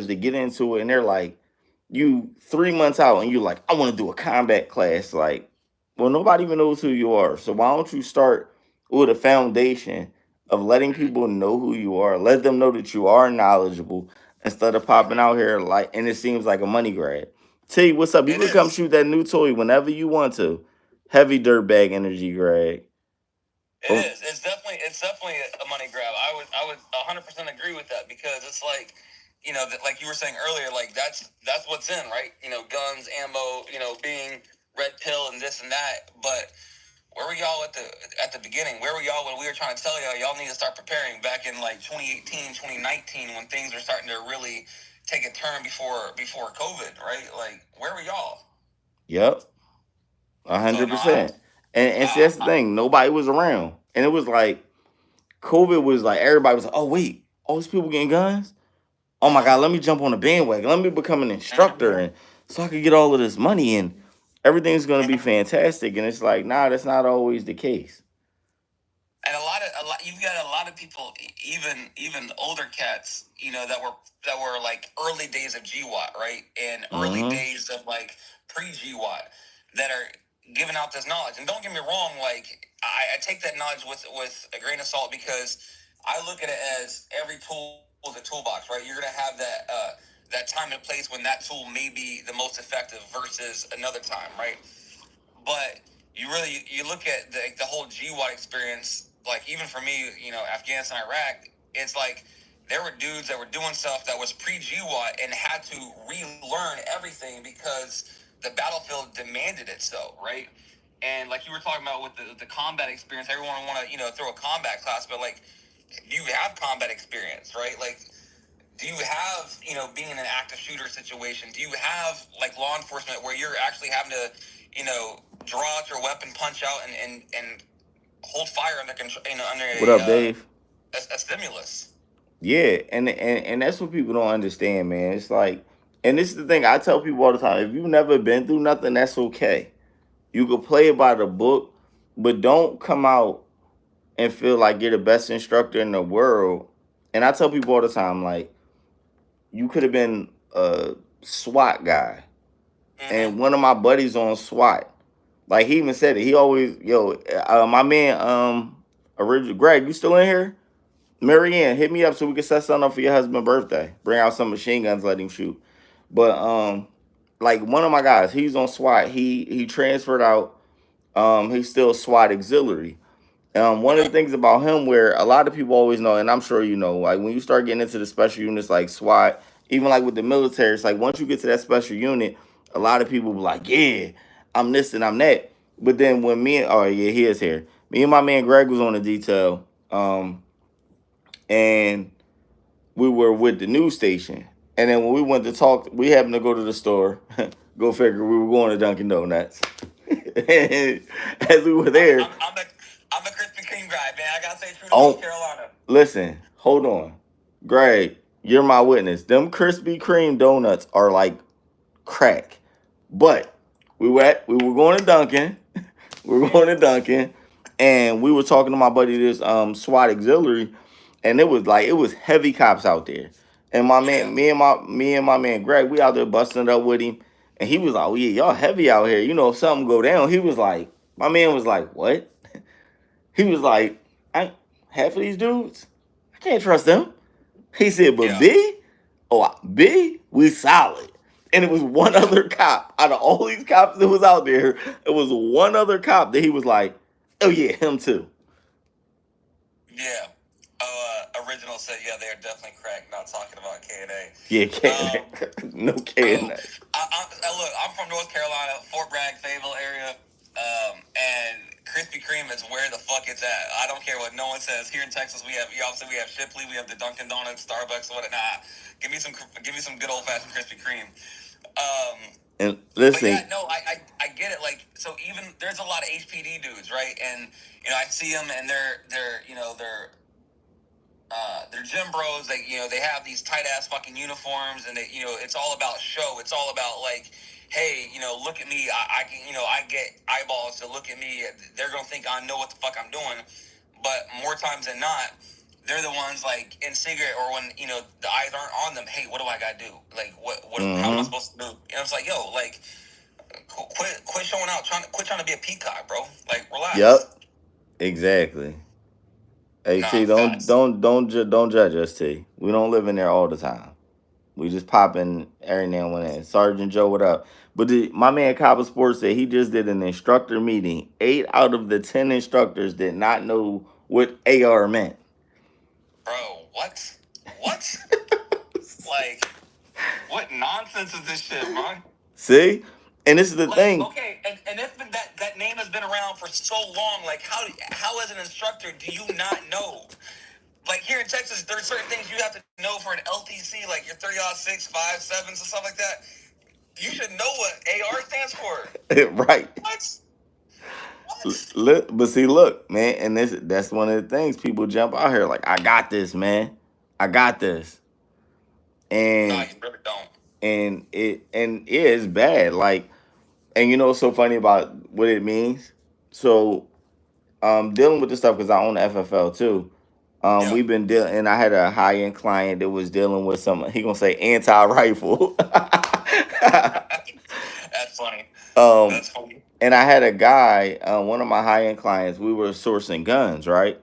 to get into it, and they're like, you 3 months out, and you're like, I want to do a combat class. Like, well, nobody even knows who you are. So why don't you start with a foundation of letting people know who you are, let them know that you are knowledgeable instead of popping out here like, and it seems like a money grab. Tell you what's up. You It can come is. shoot that new toy whenever you want to. Heavy dirtbag energy, Greg. It Oh, is. It's definitely a money grab. I would 100% agree with that because it's like, that, like you were saying earlier, like that's what's in, right? Guns, ammo, being red pill and this and that. But where were y'all at the beginning? Where were y'all when we were trying to tell y'all need to start preparing back in like 2018, 2019 when things were starting to really take a turn before COVID, right? Like where were y'all? yep, a So hundred no, I percent. And see, I, that's the thing. Nobody was around, and it was like COVID was like everybody was like, oh wait, all these people getting guns. Oh my god, let me jump on the bandwagon. Let me become an instructor, and so I could get all of this money, and everything's gonna be fantastic. And it's like, nah, that's not always the case. and you've got a lot of people, even older cats, that were like early days of GWAT, right, and early Mm-hmm. days of like pre GWAT that are giving out this knowledge. And don't get me wrong, like I take that knowledge with a grain of salt because I look at it as every tool is a toolbox, right? You're gonna have that time and place when that tool may be the most effective versus another time, right? But you look at the whole GWAT experience, like even for me, Afghanistan, Iraq, it's like there were dudes that were doing stuff that was pre GWAT and had to relearn everything because the battlefield demanded it so, right? And like you were talking about with the combat experience, everyone want to throw a combat class, but like, do you have combat experience, right? Like, do you have being in an active shooter situation? Do you have like law enforcement where you're actually having to draw out your weapon, punch out, and hold fire under control, under What up, Dave? a stimulus? Yeah, and that's what people don't understand, man. It's like, and this is the thing I tell people all the time: if you've never been through nothing, that's okay. You could play it by the book, but don't come out and feel like you're the best instructor in the world. And I tell people all the time, like, you could have been a SWAT guy. And one of my buddies on SWAT, like he even said it. He always, yo, my man, original Greg, you still in here? Marianne, hit me up so we can set something up for your husband's birthday. Bring out some machine guns, let him shoot. But like one of my guys, he's on SWAT. He transferred out. He's still SWAT auxiliary. One of the things about him where a lot of people always know, and I'm sure you know, like when you start getting into the special units like SWAT, even like with the military, it's like once you get to that special unit, a lot of people be like, yeah, I'm this and I'm that. But then when oh yeah, he is here. Me and my man Greg was on the detail, and we were with the news station. And then when we went to talk, we happened to go to the store. Go figure, we were going to Dunkin' Donuts. And as we were I'm, there, I'm, I'm the I'm the Krispy Kreme guy, man. I gotta say true to North oh, Carolina. listen, hold on. Greg, you're my witness. Them Krispy Kreme donuts are like crack. But we were going to Dunkin'. We were going to Dunkin', and we were talking to my buddy this SWAT auxiliary, and it was heavy cops out there. And my Yeah, man, me and my man Greg, we out there busting it up with him, and he was like, "Oh yeah, y'all heavy out here. You know, if something go down." He was like, my man was like, "What?" He was like, "I half of these dudes, I can't trust them." He said, "But yeah, B, oh B, we solid." And it was one yeah, other cop out of all these cops that was out there. It was one other cop that he was like, "Oh yeah, him too." yeah. Original said, yeah, they are definitely cracked. Not talking about K&A. Yeah, can't Um, no K in Bro, that. look, I'm from North Carolina, Fort Bragg, Fayetteville area, and Krispy Kreme is where the fuck it's at. I don't care what no one says. Here in Texas, obviously we have Shipley, we have the Dunkin' Donuts, Starbucks, whatnot. Nah, give me some good old fashioned Krispy Kreme. Um, And but yeah, listen, no, I get it. Like, so even there's a lot of HPD dudes, right? And I see them, and they're gym bros. They have these tight ass fucking uniforms, and it's all about show. It's all about like, hey, look at me. I can, I get eyeballs to look at me. They're gonna think I know what the fuck I'm doing. But more times than not, they're the ones like in secret, or when the eyes aren't on them. Hey, what do I gotta do? Like, how am I supposed to do? And it's like, yo, like, quit showing out, quit trying to be a peacock, bro. Like, relax. Yep. Exactly. Hey Nah, T, facts. don't judge us, T. We don't live in there all the time. We just pop in every now and then. Sergeant Joe, what up? But my man Copper Sports said he just did an instructor meeting. 8 out of the 10 instructors did not know what AR meant. Bro, what? What? Like, what nonsense is this shit, man? See? And this is the Like, thing. okay, and it's been that name has been around for so long. Like, how as an instructor do you not know? Like, here in Texas, there's certain things you have to know for an LTC, like your 30-06, 5.7s, and stuff like that. You should know what AR stands for. Right. What? But see, look, man, and that's one of the things people jump out here like, I got this, man. I got this. No, And you really don't. yeah, it's bad. Like, and you know what's so funny about what it means? So dealing with this stuff because I own the FFL too. Yeah. We've been dealing, and I had a high end client that was dealing with some. He gonna say anti rifle. That's funny. um, That's funny. and I had a guy, one of my high end clients. We were sourcing guns, right? Yeah.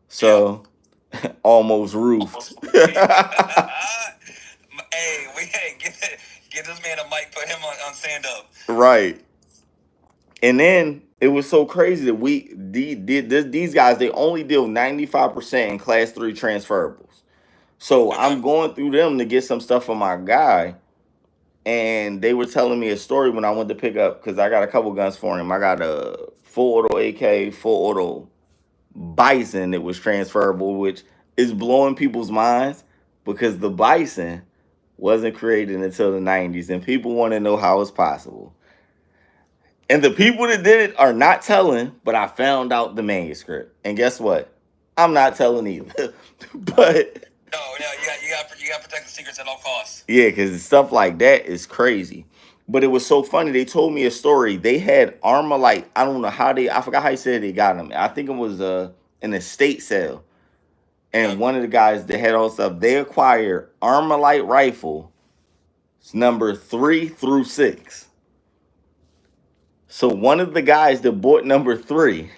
So almost roofed. Hey, get this man a mic, put him on stand up. Right. And then it was so crazy that these guys they only deal 95% in class 3 transferables. So Okay. I'm going through them to get some stuff for my guy, and they were telling me a story when I went to pick up because I got a couple guns for him. I got a full auto AK, full auto Bison that was transferable, which is blowing people's minds because the Bison wasn't created until the 90s, and people want to know how it's possible. And the people that did it are not telling, but I found out the manuscript. And guess what? I'm not telling either. But No, you got to protect the secrets at all costs. yeah, because stuff like that is crazy. But it was so funny. They told me a story. They had Armalite. I don't know how I forgot how he said they got them. I think it was an estate sale. Yeah. And one of the guys that had all stuff, they acquired Armalite rifle number 3 through 6. So one of the guys that bought number 3,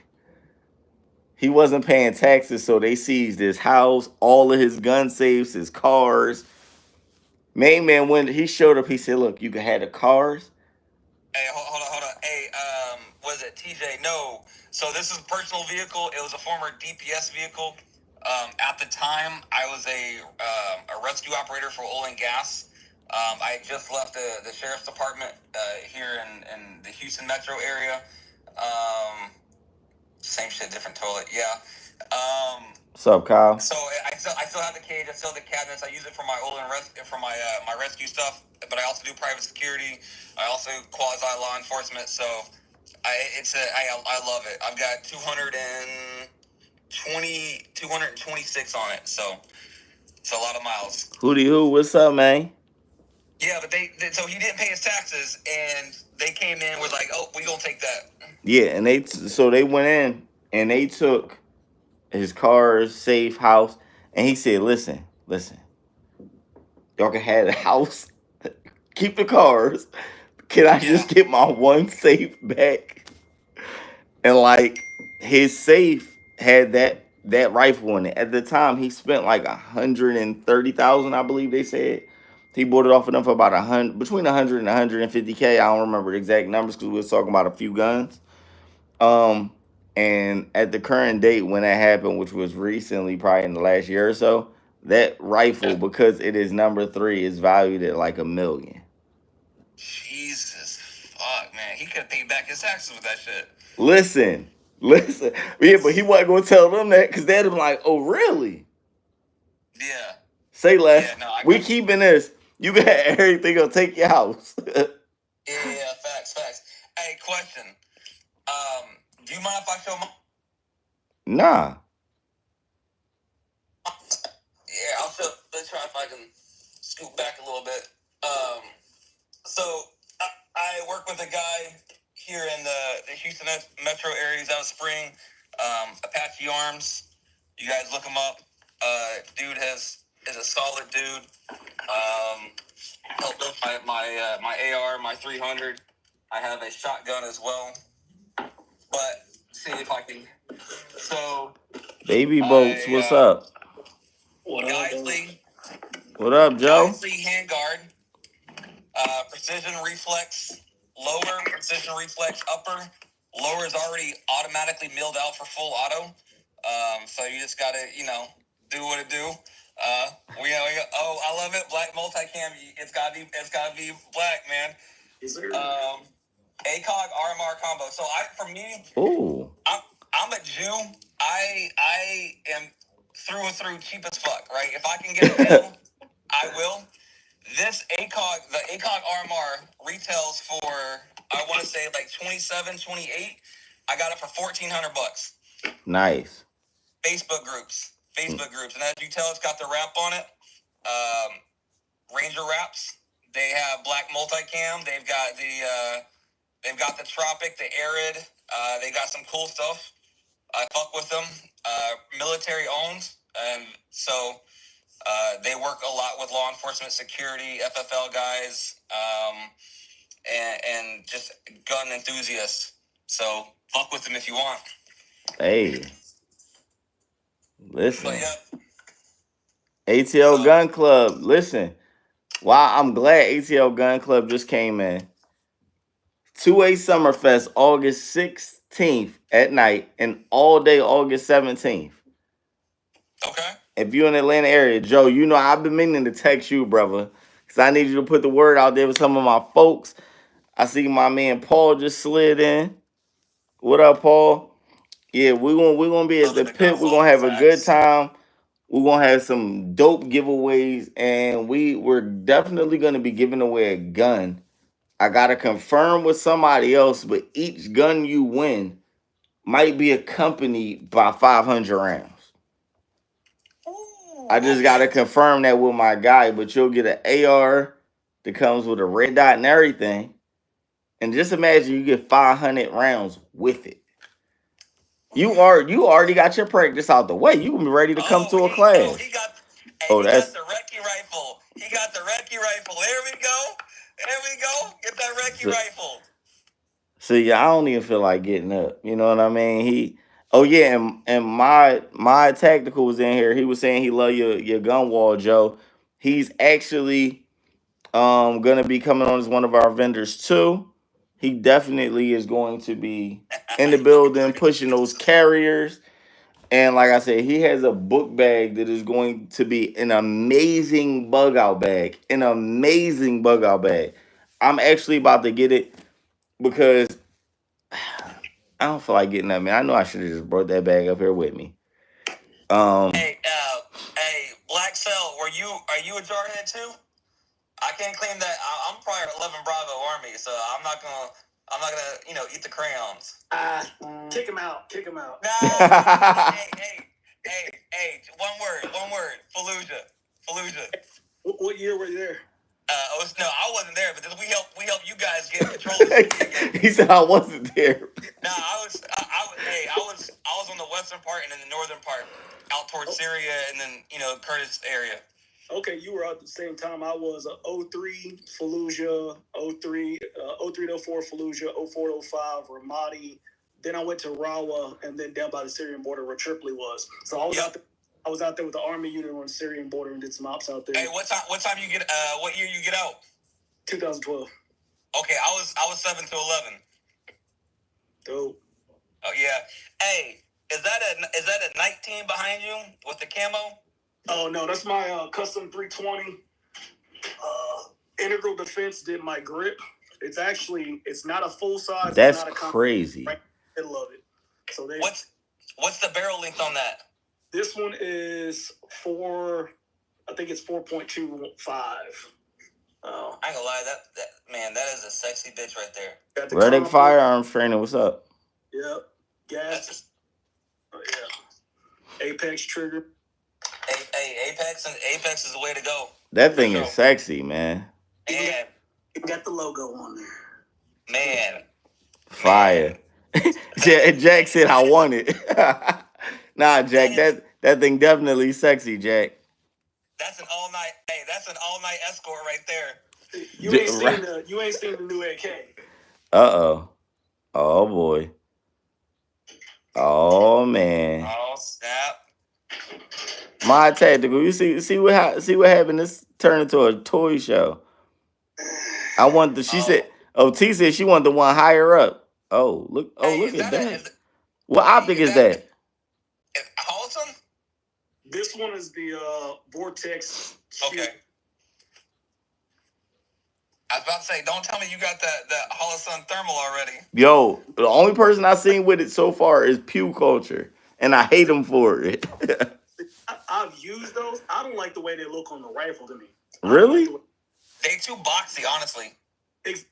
he wasn't paying taxes, so they seized his house, all of his gun safes, his cars. Main man, when he showed up, he said, "Look, you can have the cars." Hey, hold on. Hey, was it TJ? No. So this is a personal vehicle. It was a former DPS vehicle. At the time, I was a rescue operator for oil and gas. I had just left the sheriff's department here in the Houston metro area. Same shit, different toilet. Yeah. What's up, Kyle? So I still have the cage. I still have the cabinets. I use it for my oil and for my rescue stuff. But I also do private security. I also quasi law enforcement. So I love it. I've got 226 on it. So it's a lot of miles. Hootie Hoo, what's up, man? Yeah, but so he didn't pay his taxes, and they came in was like, oh, we gonna take that. Yeah, and they went in and they took his cars, safe house, and he said, listen, y'all can have the house, keep the cars. Can I Yeah. just get my one safe back?" And like his safe had that rifle in it. At the time, he spent like 130,000, I believe they said. He bought it off of them for about between 100 and 150K. I don't remember the exact numbers because we was talking about a few guns. Um, and at the current date when that happened, which was recently, probably in the last year or so, that rifle, because it is number 3, is valued at like 1 million. Jesus, fuck, man, he could have paid back his taxes with that shit. Listen. Yeah, but he wasn't gonna tell them that because they'd be like, "Oh, really?" Yeah. Say less. Yeah, no, I We got keeping this. You got everything. Gonna take your house. Yeah, facts. Hey, question. Do you mind if I show my? Nah. Yeah, I'll show. Let's try if I can scoot back a little bit. So I work with a guy here in the Houston metro area. He's out of Spring. Apache Arms. You guys look him up. Dude is a solid dude. Helped build my AR, my 300. I have a shotgun as well. But see if I can. So Baby Boats, what's up? Geisley. What up, Joe? Geisley handguard. Precision reflex lower, precision reflex upper. Lower is already automatically milled out for full auto. So you just gotta, do what it do. Oh, I love it. Black multicam. It's gotta be black, man. Yes, sir. ACOG RMR combo. So for me, Ooh. I'm a Jew. I am through and through cheap as fuck, right? If I can get a deal, I will. This the ACOG RMR retails for, I want to say like 27, 28. I got it for $1,400. Nice. Facebook groups, and as you tell, it's got the wrap on it. Ranger wraps. They have black multicam. They've got the Tropic, the Arid. They got some cool stuff. I fuck with them. Military owned, and so they work a lot with law enforcement, security, FFL guys, and just gun enthusiasts. So fuck with them if you want. Hey, listen. But yeah. ATL Gun Club, listen. Wow, I'm glad ATL Gun Club just came in. 2A Summerfest, August 16th at night, and all day August 17th. Okay. If you're in the Atlanta area, Joe, you know I've been meaning to text you, brother, because I need you to put the word out there with some of my folks. I see my man Paul just slid in. What up, Paul? Yeah, we're gonna be at the pit. We're gonna have a good time. We're gonna have some dope giveaways, and we're definitely gonna be giving away a gun. I gotta confirm with somebody else, but each gun you win might be accompanied by 500 rounds. Ooh, I just gotta confirm that with my guy, but you'll get an AR that comes with a red dot and everything. And just imagine you get 500 rounds with it. You already got your practice out the way. You can be ready to come to a class. He got the recce rifle. He got the recce rifle. There we go. Get that recce rifle. See, I don't even feel like getting up. You know what I mean? And my tactical was in here. He was saying he love your gun wall, Joe. He's actually gonna be coming on as one of our vendors too. He definitely is going to be in the building pushing those carriers. And like I said, he has a book bag that is going to be an amazing bug out bag. An amazing bug out bag. I'm actually about to get it because I don't feel like getting that, man. I know I should have just brought that bag up here with me. Hey, Black Cell, are you a jarhead too? I can't claim that. I'm probably 11 Bravo Army, so I'm not gonna, eat the crayons. Kick him out. Nah. hey. One word. Fallujah. What year were you there? I wasn't there, but we helped you guys get control of the city again. He said I wasn't there. Nah, I was on the western part and then the northern part, out towards Syria and then Kurdish area. Okay, you were out at the same time I was. 03 Fallujah, 03 to 04 Fallujah, 04 to 05 Ramadi. Then I went to Rawa and then down by the Syrian border where Tripoli was. So I was out there. I was out there with the Army unit on the Syrian border and did some ops out there. Hey, what time you get? What year you get out? 2012. Okay, I was 7 to 11. Dope. Oh yeah. Hey, is that a night team behind you with the camo? Oh no, that's my custom 320. Integral Defense did my grip. It's not a full size. That's not a crazy. Right in the middle of it. So what's the barrel length on that? This one is 4. I think it's 4.25. Oh, I ain't gonna lie, that is a sexy bitch right there. Reddick Firearms Training, what's up? Yep. Gas. Oh yeah. Apex trigger. Apex is the way to go. That thing is sexy, man. And you got the logo on there. Man. Fire. Jack said I want it. Nah, Jack, That thing definitely sexy, Jack. That's an all night. Hey, that's an all night escort right there. You ain't seen the new AK. Uh-oh. Oh boy. Oh man. Oh snap! My tactical. You see what happened. This turned into a toy show. I want the. She said. Oh, T said she wanted the one higher up. Oh look. Oh Hey, look is at that a that. What optic is that? Holson? This one is the Vortex. Okay. I was about to say, don't tell me you got the Holosun thermal already. Yo, the only person I seen with it so far is Pew Culture, and I hate him for it. I've used those. I don't like the way they look on the rifle to me. Really? They too boxy, honestly.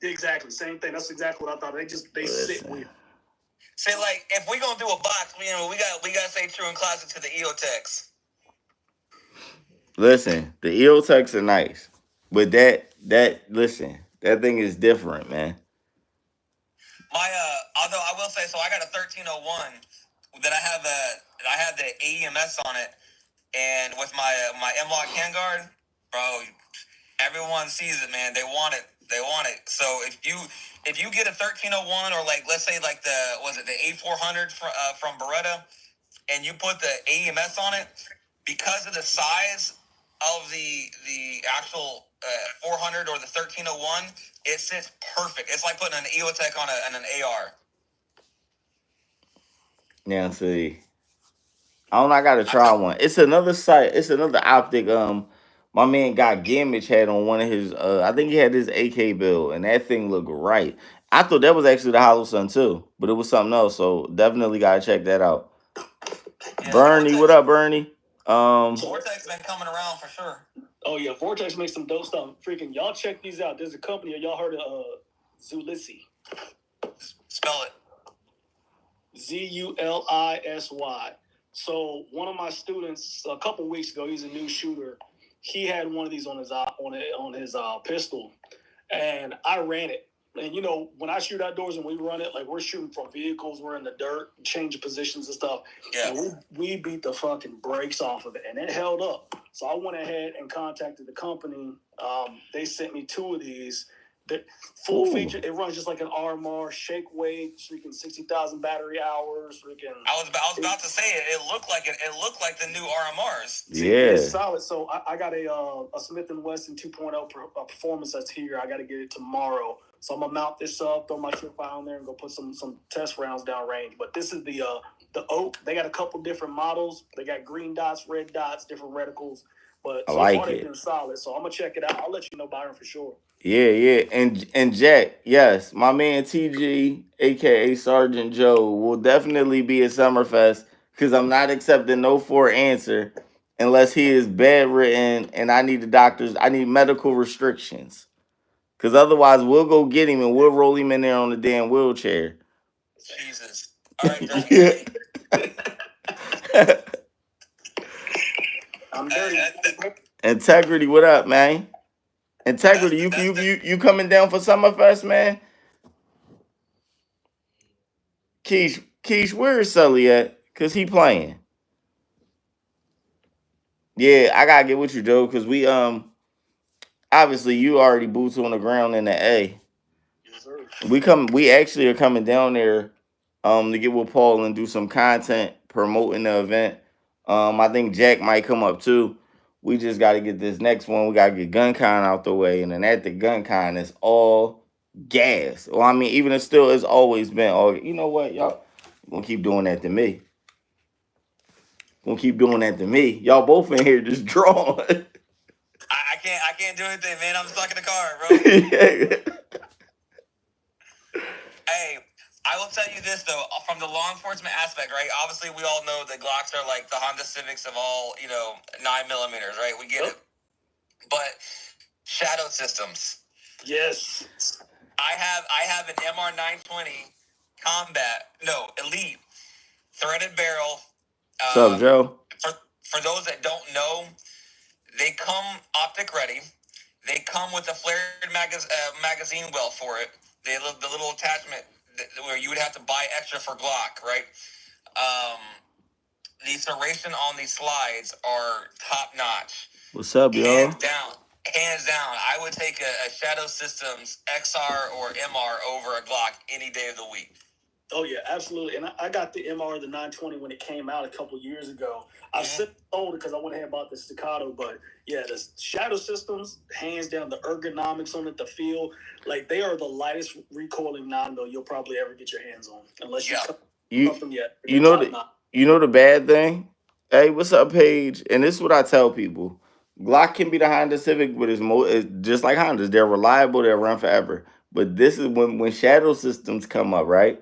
Exactly, same thing. That's exactly what I thought. They sit weird. Say like, if we gonna do a box, we gotta stay true and classic to the EOTechs. Listen, the EOTechs are nice, but listen, that thing is different, man. My although I will say, so I got a 1301 that I have the AEMS on it, and with my M-Lock handguard, bro, everyone sees it, man. They want it. They want it. So if you get a 1301 or like let's say like the A400 from Beretta, and you put the AEMS on it, because of the size of the actual 400 or the 1301, it sits perfect. It's like putting an EOTech on an AR. Now see, I don't know, I gotta try one. It's another site. It's another optic. My man got Gamage had on one of his. I think he had his AK build, and that thing looked right. I thought that was actually the Hollow Sun too, but it was something else. So definitely gotta check that out. Yeah, Bernie, what up, Bernie? Vortex been coming around for sure. Oh yeah, Vortex makes some dope stuff. Freaking y'all check these out. There's a company. Y'all heard of Zulisy? Spell it. Zulisy. So one of my students a couple weeks ago, he's a new shooter. He had one of these on his pistol, and I ran it. And you know, when I shoot outdoors and we run it, like we're shooting from vehicles, we're in the dirt, changing positions and stuff. Yeah. And we beat the fucking brakes off of it, and it held up. So I went ahead and contacted the company. They sent me two of these. The full feature, it runs just like an RMR, shake weight, freaking 60,000 battery hours. Freaking. I was about to say it. It looked like the new RMRs. Yeah, it's solid. So I got a Smith and Wesson 2.0 performance that's here. I got to get it tomorrow. So I'm gonna mount this up, throw my trip out on there, and go put some test rounds down range. But this is the Oak. They got a couple different models. They got green dots, red dots, different reticles. But so far they've been solid. So I'm gonna check it out. I'll let you know, Byron, for sure. Yeah. And Jack, yes, my man TG, aka Sergeant Joe, will definitely be at Summerfest because I'm not accepting no for answer unless he is bedridden and I need medical restrictions. Because otherwise we'll go get him and we'll roll him in there on the damn wheelchair. Jesus. All right, Dirty. I'm dirty. Integrity, what up, man? Integrity, you coming down for Summerfest, man? Keish, where is Sully at? Cause he playing. Yeah, I gotta get with you, Joe. Cause we obviously you already boots on the ground in the A. Yes, sir. We actually are coming down there to get with Paul and do some content promoting the event. I think Jack might come up too. We just got to get this next one. We got to get GunCon out the way, and then at the GunCon, it's all gas. Well, I mean, even it's always been all. You know what, y'all gonna keep doing that to me. Y'all both in here just drawing. I can't do anything, man. I'm stuck in the car, bro. Hey, I will tell you this though, from the law enforcement aspect, right? Obviously, we all know that Glocks are like the Honda Civics of all, 9mm, right? We get it. But shadow systems. Yes. I have an MR920 Elite threaded barrel. What's up, Joe? For those that don't know, they come optic ready. They come with a flared magazine well for it. The little attachment where you would have to buy extra for Glock, right? the serration on these slides are top notch. What's up, Hands y'all? down. Hands down. I would take a Shadow Systems XR or MR over a Glock any day of the week. Oh yeah, absolutely. And I got the MR, the 920, when it came out a couple years ago. I've since sold it because I went ahead and bought the Staccato. But yeah, the Shadow Systems, hands down, the ergonomics on it, the feel, like they are the lightest recoiling 9mm you'll probably ever get your hands on, unless you cut them yet. You know the bad thing. Hey, what's up, Paige? And this is what I tell people: Glock can be the Honda Civic, but it's just like Hondas. They're reliable. They'll run forever. But this is when Shadow Systems come up, right?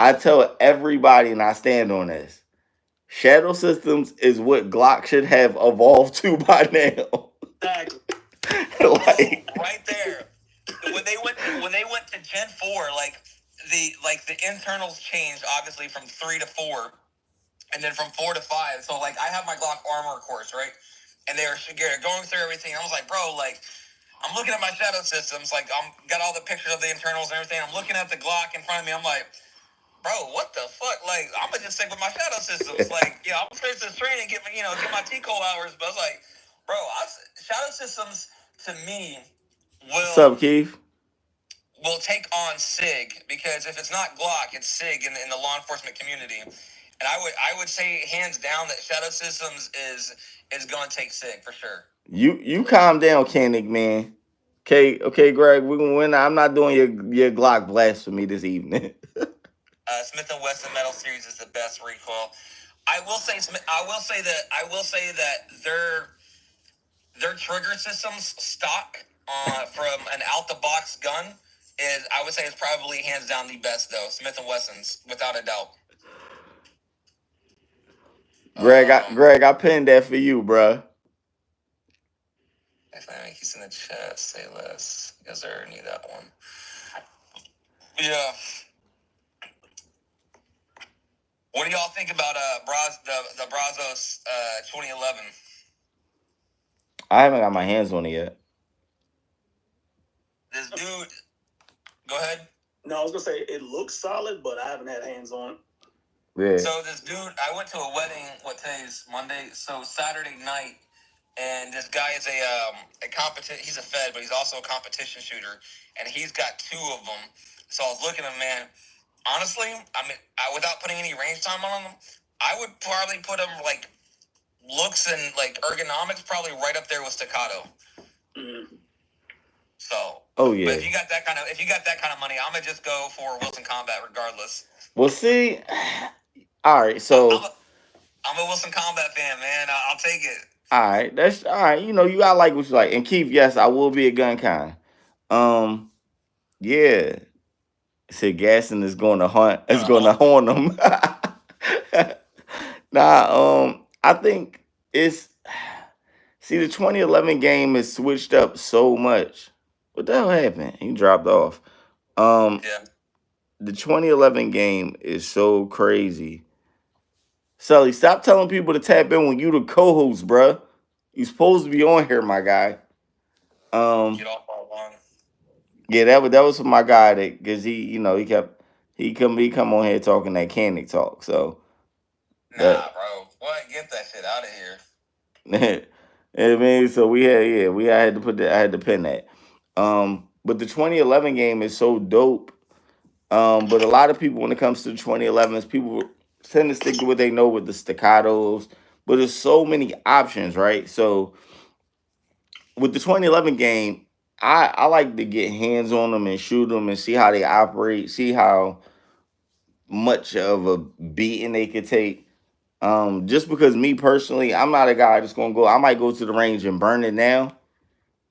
I tell everybody, and I stand on this. Shadow Systems is what Glock should have evolved to by now. Exactly. Like, right there. When they went to Gen 4, the internals changed obviously from 3 to 4, and then from 4 to 5. So like I have my Glock Armor course, right? And they're going through everything. I was like, bro, like I'm looking at my Shadow Systems, like I'm got all the pictures of the internals and everything. I'm looking at the Glock in front of me. I'm like, bro, what the fuck? Like, I'm gonna just stick with my Shadow Systems. Like, yeah, I'm gonna finish this training and get my TCO hours. But I was like, bro, Shadow Systems to me What's up, Keith? will take on SIG, because if it's not Glock, it's SIG in the law enforcement community. And I would say hands down that Shadow Systems is going to take SIG for sure. You calm down, Koenig, man. Okay, Greg. We're gonna win. I'm not doing your Glock blasphemy this evening. Smith and Wesson Metal Series is the best recoil. I will say that their trigger systems stock from an out the box gun I would say is probably hands down the best though. Smith and Wesson's, without a doubt. Greg, I pinned that for you, bruh. If I make he's in the chat, say less. Because I already need that one. Yeah. What do y'all think about the Brazos 2011? I haven't got my hands on it yet. This dude, go ahead. No, I was gonna say it looks solid, but I haven't had hands on it. Yeah. So this dude, I went to a wedding. Today's Monday? So Saturday night, and this guy is a competition. He's a Fed, but he's also a competition shooter, and he's got 2 of them. So I was looking at him, man. Honestly, I mean, without putting any range time on them, I would probably put him like looks and like ergonomics probably right up there with Staccato. Mm-hmm. So, oh yeah. But if you got that kind of money, I'm gonna just go for Wilson Combat regardless. Well, see, all right. So I'm a Wilson Combat fan, man. I'll take it. All right, that's all right. You know, you gotta like what you like. And Keith, yes, I will be a gun kind. Yeah. Said Gasson is going to hunt. Is going to horn them. I think it's. See, the 2011 game has switched up so much. What the hell happened? He dropped off. Yeah. The 2011 game is so crazy. Sully, stop telling people to tap in when you the co-host, bruh. You supposed to be on here, my guy. Get off our lawn. Yeah, that was for my guy because he come on here talking that Koenig talk. So bro, what? Get that shit out of here. I mean, so we had I had to pin that. But the 2011 game is so dope. But a lot of people, when it comes to the 2011s, people tend to stick to what they know with the staccatos. But there's so many options, right? So with the 2011 game, I like to get hands on them and shoot them and see how they operate, see how much of a beating they could take. Just because me personally, I'm not a guy that's gonna go. I might go to the range and burn it now,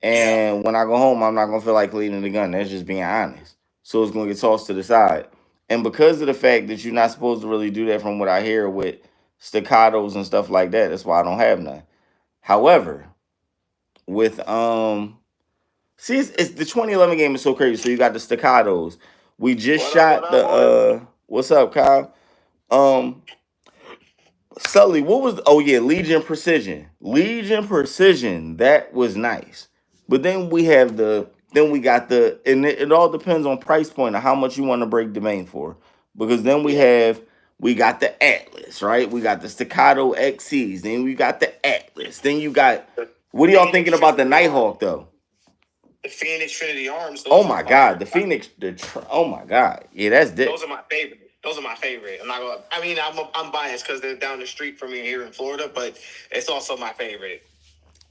and when I go home, I'm not gonna feel like cleaning the gun. That's just being honest. So it's gonna get tossed to the side. And because of the fact that you're not supposed to really do that, from what I hear with staccatos and stuff like that, that's why I don't have none. However, with see, it's the 2011 game is so crazy. So you got the staccatos. We just shot the what's up, Kyle? Sully, what was? Oh yeah, Legion Precision. Legion Precision. That was nice. But then we have then we got and it all depends on price point of how much you want to break the main for. Because then we have We got the Atlas, right? We got the Staccato XCs. Then we got the Atlas. Then you got. What are y'all thinking about the Nighthawk though? The Phoenix Trinity Arms. Oh my God, the Phoenix. Oh my God, yeah, that's dick. Those are my favorite. Those are my favorite. I'm not gonna. I mean, I'm biased because they're down the street from me here in Florida, but it's also my favorite.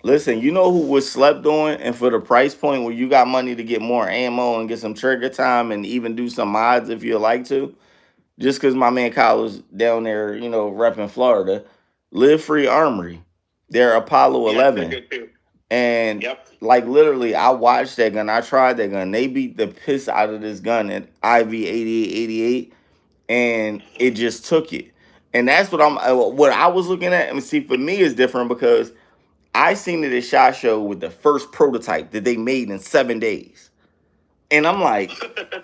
Listen, you know who was slept on, and for the price point where you got money to get more ammo and get some trigger time and even do some mods if you like to, just because my man Kyle was down there, you know, repping Florida, Live Free Armory, they're Apollo 11. They're good too. And like literally, I watched that gun. I tried that gun. They beat the piss out of this gun at IV 8888, and it just took it. And that's what what I was looking at. And see, for me, is different because I seen it at SHOT Show with the first prototype that they made in 7 days. And I'm like,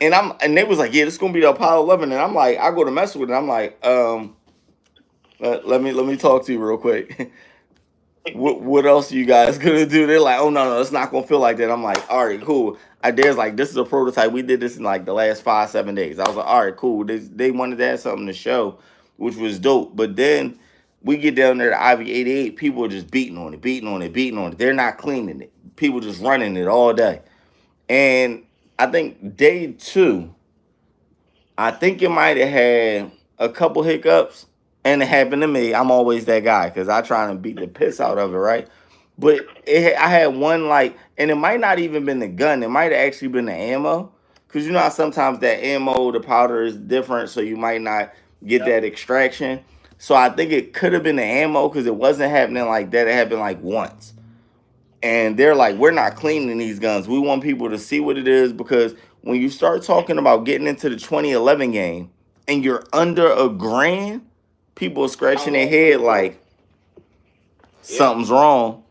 and they was like, yeah, this is gonna be the Apollo 11. And I'm like, I go to mess with it. I'm like, let me talk to you real quick. What else are you guys gonna do? They're like, oh no, it's not gonna feel like that. I'm like, all right, cool. There's like, this is a prototype. We did this in like the last 5-7 days. I was like, all right, cool. They wanted to have something to show, which was dope. But then we get down there to IV88, people are just beating on it. They're not cleaning it. People just running it all day. And I think day 2, I think it might have had a couple hiccups. And it happened to me. I'm always that guy because I try to beat the piss out of it, right? But I had one like, and it might not even been the gun. It might have actually been the ammo. Because you know how sometimes that ammo, the powder is different, so you might not get that extraction. So I think it could have been the ammo because it wasn't happening like that. It happened like once. And they're like, we're not cleaning these guns. We want people to see what it is because when you start talking about getting into the 2011 game and you're under $1,000, people are scratching their head like something's wrong.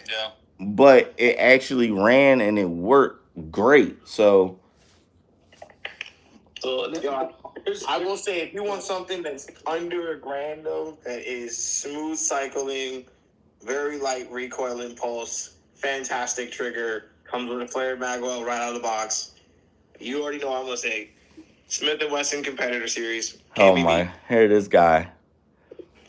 Yeah. But it actually ran and it worked great. So I will say, if you want something that's under $1,000 though, that is smooth cycling, very light recoil impulse, fantastic trigger, comes with a flare magwell right out of the box. You already know what I'm gonna say. Smith & Wesson Competitor Series. Oh my, here this guy.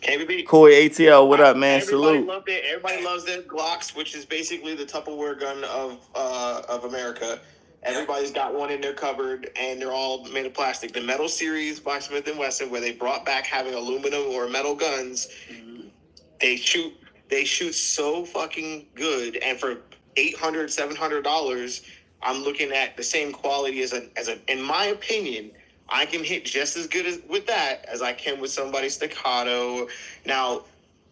KBB. Cool ATL, what up, man? Everybody Salute. loved it. Everybody loves their Glocks, which is basically the Tupperware gun of America. Everybody's got one in their cupboard, and they're all made of plastic. The Metal Series by Smith & Wesson, where they brought back having aluminum or metal guns, they shoot so fucking good. And for $800, $700, I'm looking at the same quality as a. In my opinion, I can hit just as good with that as I can with somebody's Staccato. Now,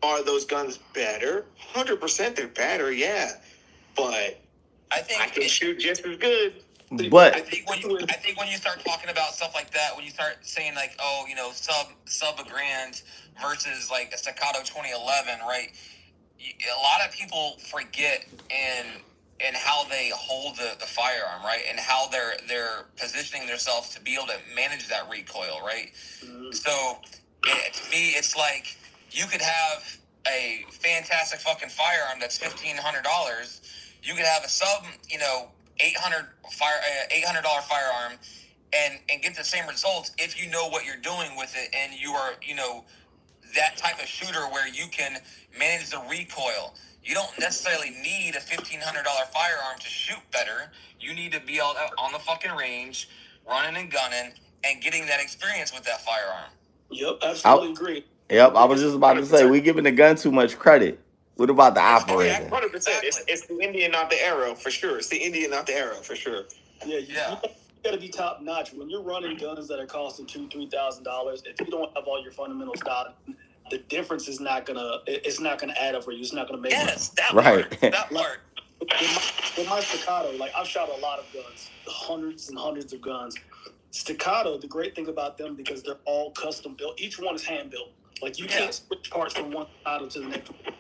are those guns better? 100% they're better, yeah. But I can shoot just as good. But I think when you start talking about stuff like that, when you start saying like, oh, you know, sub $1,000 versus like a Staccato 2011, right? A lot of people forget and how they hold the firearm, right, and how they're positioning themselves to be able to manage that recoil, right? So to me, it's like you could have a fantastic fucking firearm that's $1,500. You could have a sub, you know, $800 firearm and get the same results if you know what you're doing with it and you are, you know, that type of shooter where you can manage the recoil. You don't necessarily need a $1,500 firearm to shoot better. You need to be out on the fucking range, running and gunning, and getting that experience with that firearm. Yep, absolutely agree. Yep, I was just about to say, we giving the gun too much credit. What about the operator? 100%. It's the Indian, not the arrow, for sure. It's the Indian, not the arrow, for sure. Yeah, you gotta be top notch when you're running guns that are costing $2,000-$3,000. If you don't have all your fundamentals down, the difference is not gonna add up for you. It's not gonna make that right. Part. That part. With my Staccato, like I've shot a lot of guns, hundreds and hundreds of guns. Staccato, the great thing about them because they're all custom built. Each one is hand built. Like you can't switch parts from one Staccato to the next one.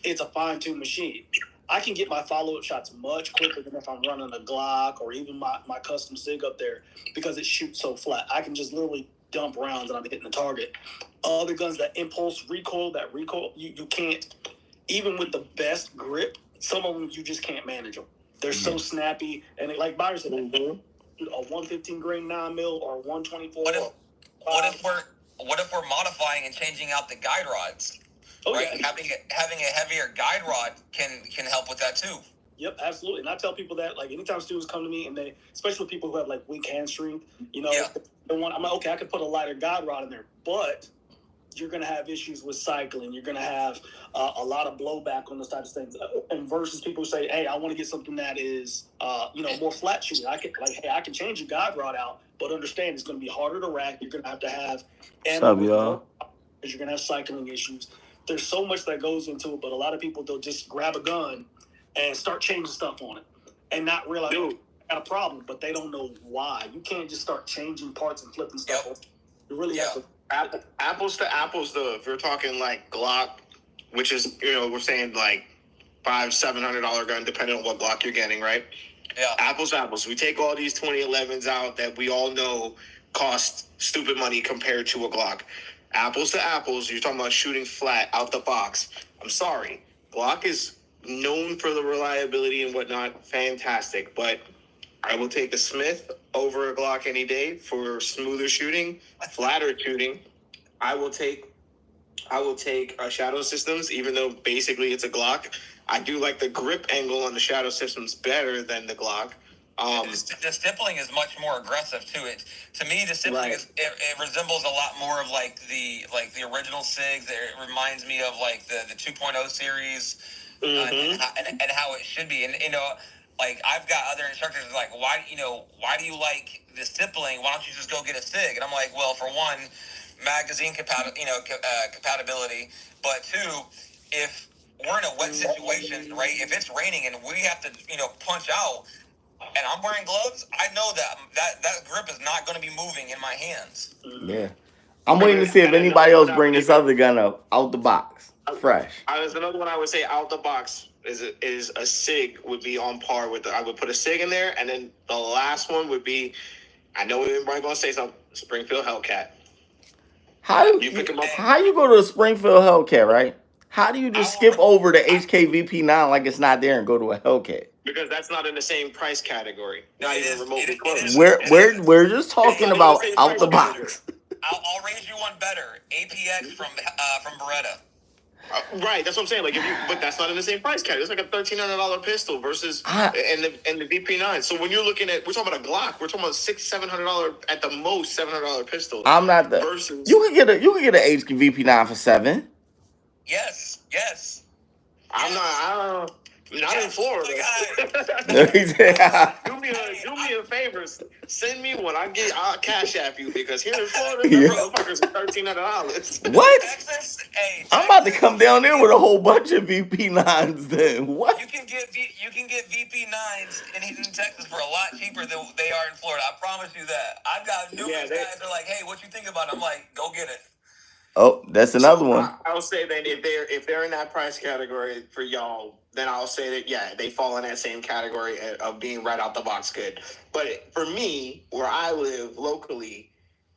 It's a fine-tuned machine. I can get my follow-up shots much quicker than if I'm running a Glock or even my custom SIG up there because it shoots so flat. I can just literally dump rounds and I'm hitting the target. Other guns that impulse recoil, you can't, even with the best grip, some of them you just can't manage them. They're so snappy. And like Byron said, a 115 grain 9mm or 124. What if what if we're modifying and changing out the guide rods? Right, yeah. Having a heavier guide rod can help with that too. Yep, absolutely. And I tell people that, like, anytime students come to me and they, especially people who have like weak hand strength, I'm like, okay, I could put a lighter guide rod in there, but you're going to have issues with cycling. You're going to have a lot of blowback on those types of things. And versus people who say, hey, I want to get something that is, more flat shooting. I can change your guide rod out, but understand it's going to be harder to rack. You're going to have ammo. Because you're going to have cycling issues. There's so much that goes into it, but a lot of people, they'll just grab a gun and start changing stuff on it and not realize they got a problem, but they don't know why. You can't just start changing parts and flipping stuff. Yep. You really have to. Apples to apples, though, if you're talking like Glock, which is, we're saying like $500-$700 gun, depending on what Glock you're getting, right? Yeah. Apples to apples. We take all these 2011s out that we all know cost stupid money compared to a Glock. Apples to apples, you're talking about shooting flat out the box. I'm sorry. Glock is known for the reliability and whatnot. Fantastic. But I will take a Smith over a Glock any day for smoother shooting, flatter shooting. I will take Shadow Systems, even though basically it's a Glock. I do like the grip angle on the Shadow Systems better than the Glock. The stippling is much more aggressive to it. To me, the stippling it resembles a lot more of like the original SIGs. It reminds me of like the 2.0 series and how it should be. And like I've got other instructors like, why do you like the stippling? Why don't you just go get a SIG? And I'm like, well, for one, magazine compatibility, but two, if we're in a wet situation, right? If it's raining and we have to punch out, and I'm wearing gloves, I know that grip is not going to be moving in my hands. Yeah. I'm waiting to see if anybody else bring this other gun up out the box, fresh. There's another one I would say out the box is a SIG would be on par with. I would put a SIG in there, and then the last one would be, I know everybody's going to say something, Springfield Hellcat. How you go to a Springfield Hellcat, right? How do you just skip over the HKVP9 like it's not there and go to a Hellcat? Because that's not in the same price category. Not even remotely close. We're just talking about out the box. I'll raise you one better. APX from Beretta. Right, that's what I'm saying. Like, but that's not in the same price category. It's like a $1,300 pistol versus and the VP9. So when you're looking at, we're talking about a Glock. We're talking about $600-$700 at the most $700 pistol. I'm not the. Versus, you can get a HVP9 for $7. Yes. I'm not in Florida. Do me a favor. Send me one. I'll cash app you, because here in Florida, motherfuckers are $1,300. What? Texas, I'm about to come down there with a whole bunch of VP9s. Then what? You can get VP9s in Texas for a lot cheaper than they are in Florida. I promise you that. I've got numerous guys that are like, "Hey, what you think about it?" I'm like, "Go get it." Oh, that's another one. I'll say that if they're in that price category for y'all, then I'll say that they fall in that same category of being right out the box good. But for me, where I live locally,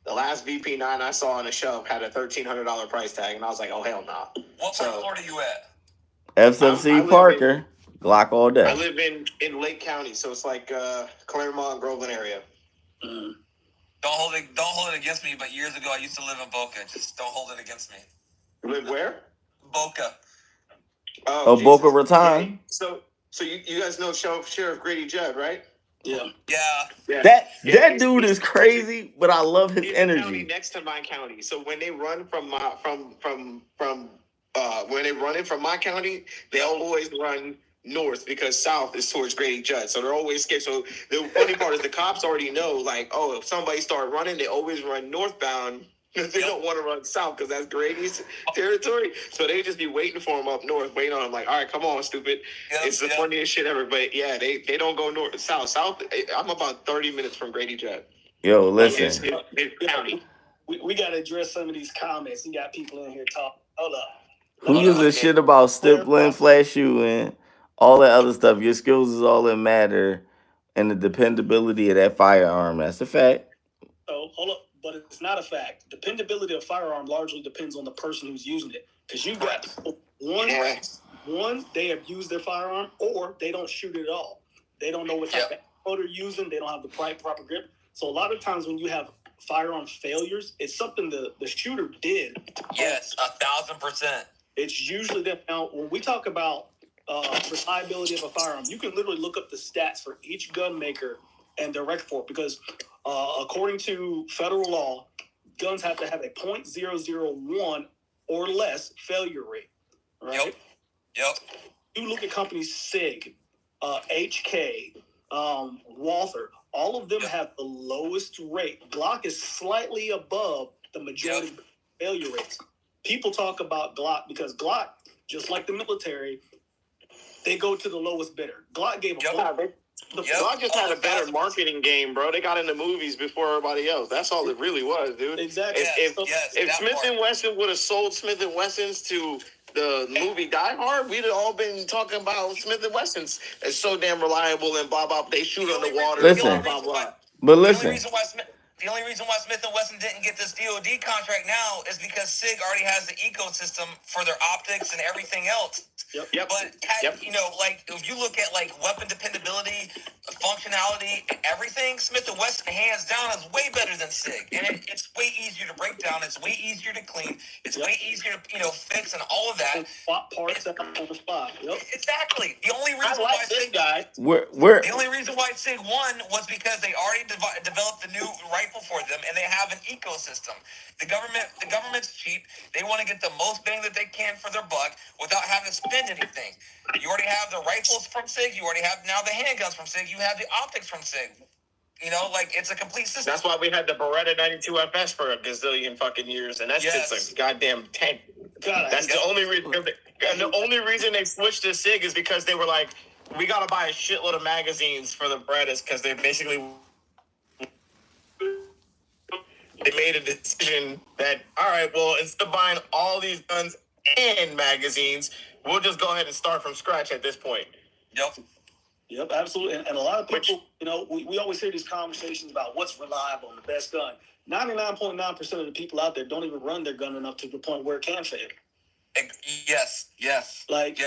the last VP9 I saw on the shelf had a $1,300 price tag, and I was like, oh hell no. Nah. What part of Florida you at? FFC Parker, Glock all day. I live in Lake County, so it's like Claremont, Groveland area. Mm. Don't hold it against me, but years ago I used to live in Boca. Just don't hold it against me. You live where? Boca. Oh, Boca Raton. So you guys know Sheriff Grady Judd, right? Yeah. That dude is crazy, but I love his energy. County next to my county. So when they run from when they run in from my county, they always run north, because south is towards Grady Judd. So they're always scared. So the funny part is the cops already know, like, oh, if somebody start running, they always run northbound. They don't want to run south because that's Grady's territory. So they just be waiting for him up north, waiting on him like, all right, come on, stupid. It's the funniest shit ever. But yeah, they don't go north, south. South, I'm about 30 minutes from Grady Judd. Yo, listen. His county. We got to address some of these comments. You got people in here talking. Hold up. Who gives a shit about stippling, flash shooting, all that other stuff? Your skills is all that matter, and the dependability of that firearm. That's a fact. So, hold up. But it's not a fact. Dependability of firearm largely depends on the person who's using it. Because you got people, one, they have used their firearm, or they don't shoot it at all. They don't know what type of ammo they're using. They don't have the proper grip. So a lot of times when you have firearm failures, it's something the shooter did. Yes, 1,000%. It's usually them. Now, when we talk about reliability of a firearm, you can literally look up the stats for each gun maker and their record for it, because according to federal law, guns have to have a .001 or less failure rate. Right? Yep. You look at companies SIG, HK, Walther, all of them have the lowest rate. Glock is slightly above the majority of failure rates. People talk about Glock because Glock, just like the military, they go to the lowest bidder. Glock gave a Glock just had a better marketing game, bro. They got in the movies before everybody else. That's all it really was, dude. Exactly. If Smith & Wesson would have sold Smith & Wessons to the movie Die Hard, we'd have all been talking about Smith & Wessons. It's so damn reliable and blah, blah, they shoot on the water, listen, blah, blah, blah. But listen. The only reason why Smith & Wesson didn't get this DOD contract now is because SIG already has the ecosystem for their optics and everything else. Yep. But, you know, like, if you look at, like, weapon dependability, functionality, everything, Smith & Wesson, hands down, is way better than SIG. And it's way easier to break down. It's way easier to clean. It's way easier to, you know, fix and all of that. And swap parts on the spot. Yep. Exactly. The only reason why SIG The only reason why SIG won was because they already developed a new rifle for them, and they have an ecosystem. The government's cheap. They want to get the most bang that they can for their buck without having to spend anything. You already have the rifles from SIG. You already have now the handguns from SIG. You have the optics from SIG. You know, like, it's a complete system. That's why we had the Beretta 92 FS for a gazillion fucking years, and that shit's a goddamn tank. That's the only reason. And the only reason they switched to SIG is because they were like, we gotta buy a shitload of magazines for the Berettas, because they basically made a decision that, all right, well, instead of buying all these guns and magazines, we'll just go ahead and start from scratch at this point. Yep, absolutely. And a lot of people, you know, we always hear these conversations about what's reliable and the best gun. 99.9% of the people out there don't even run their gun enough to the point where it can fail. Yes. Like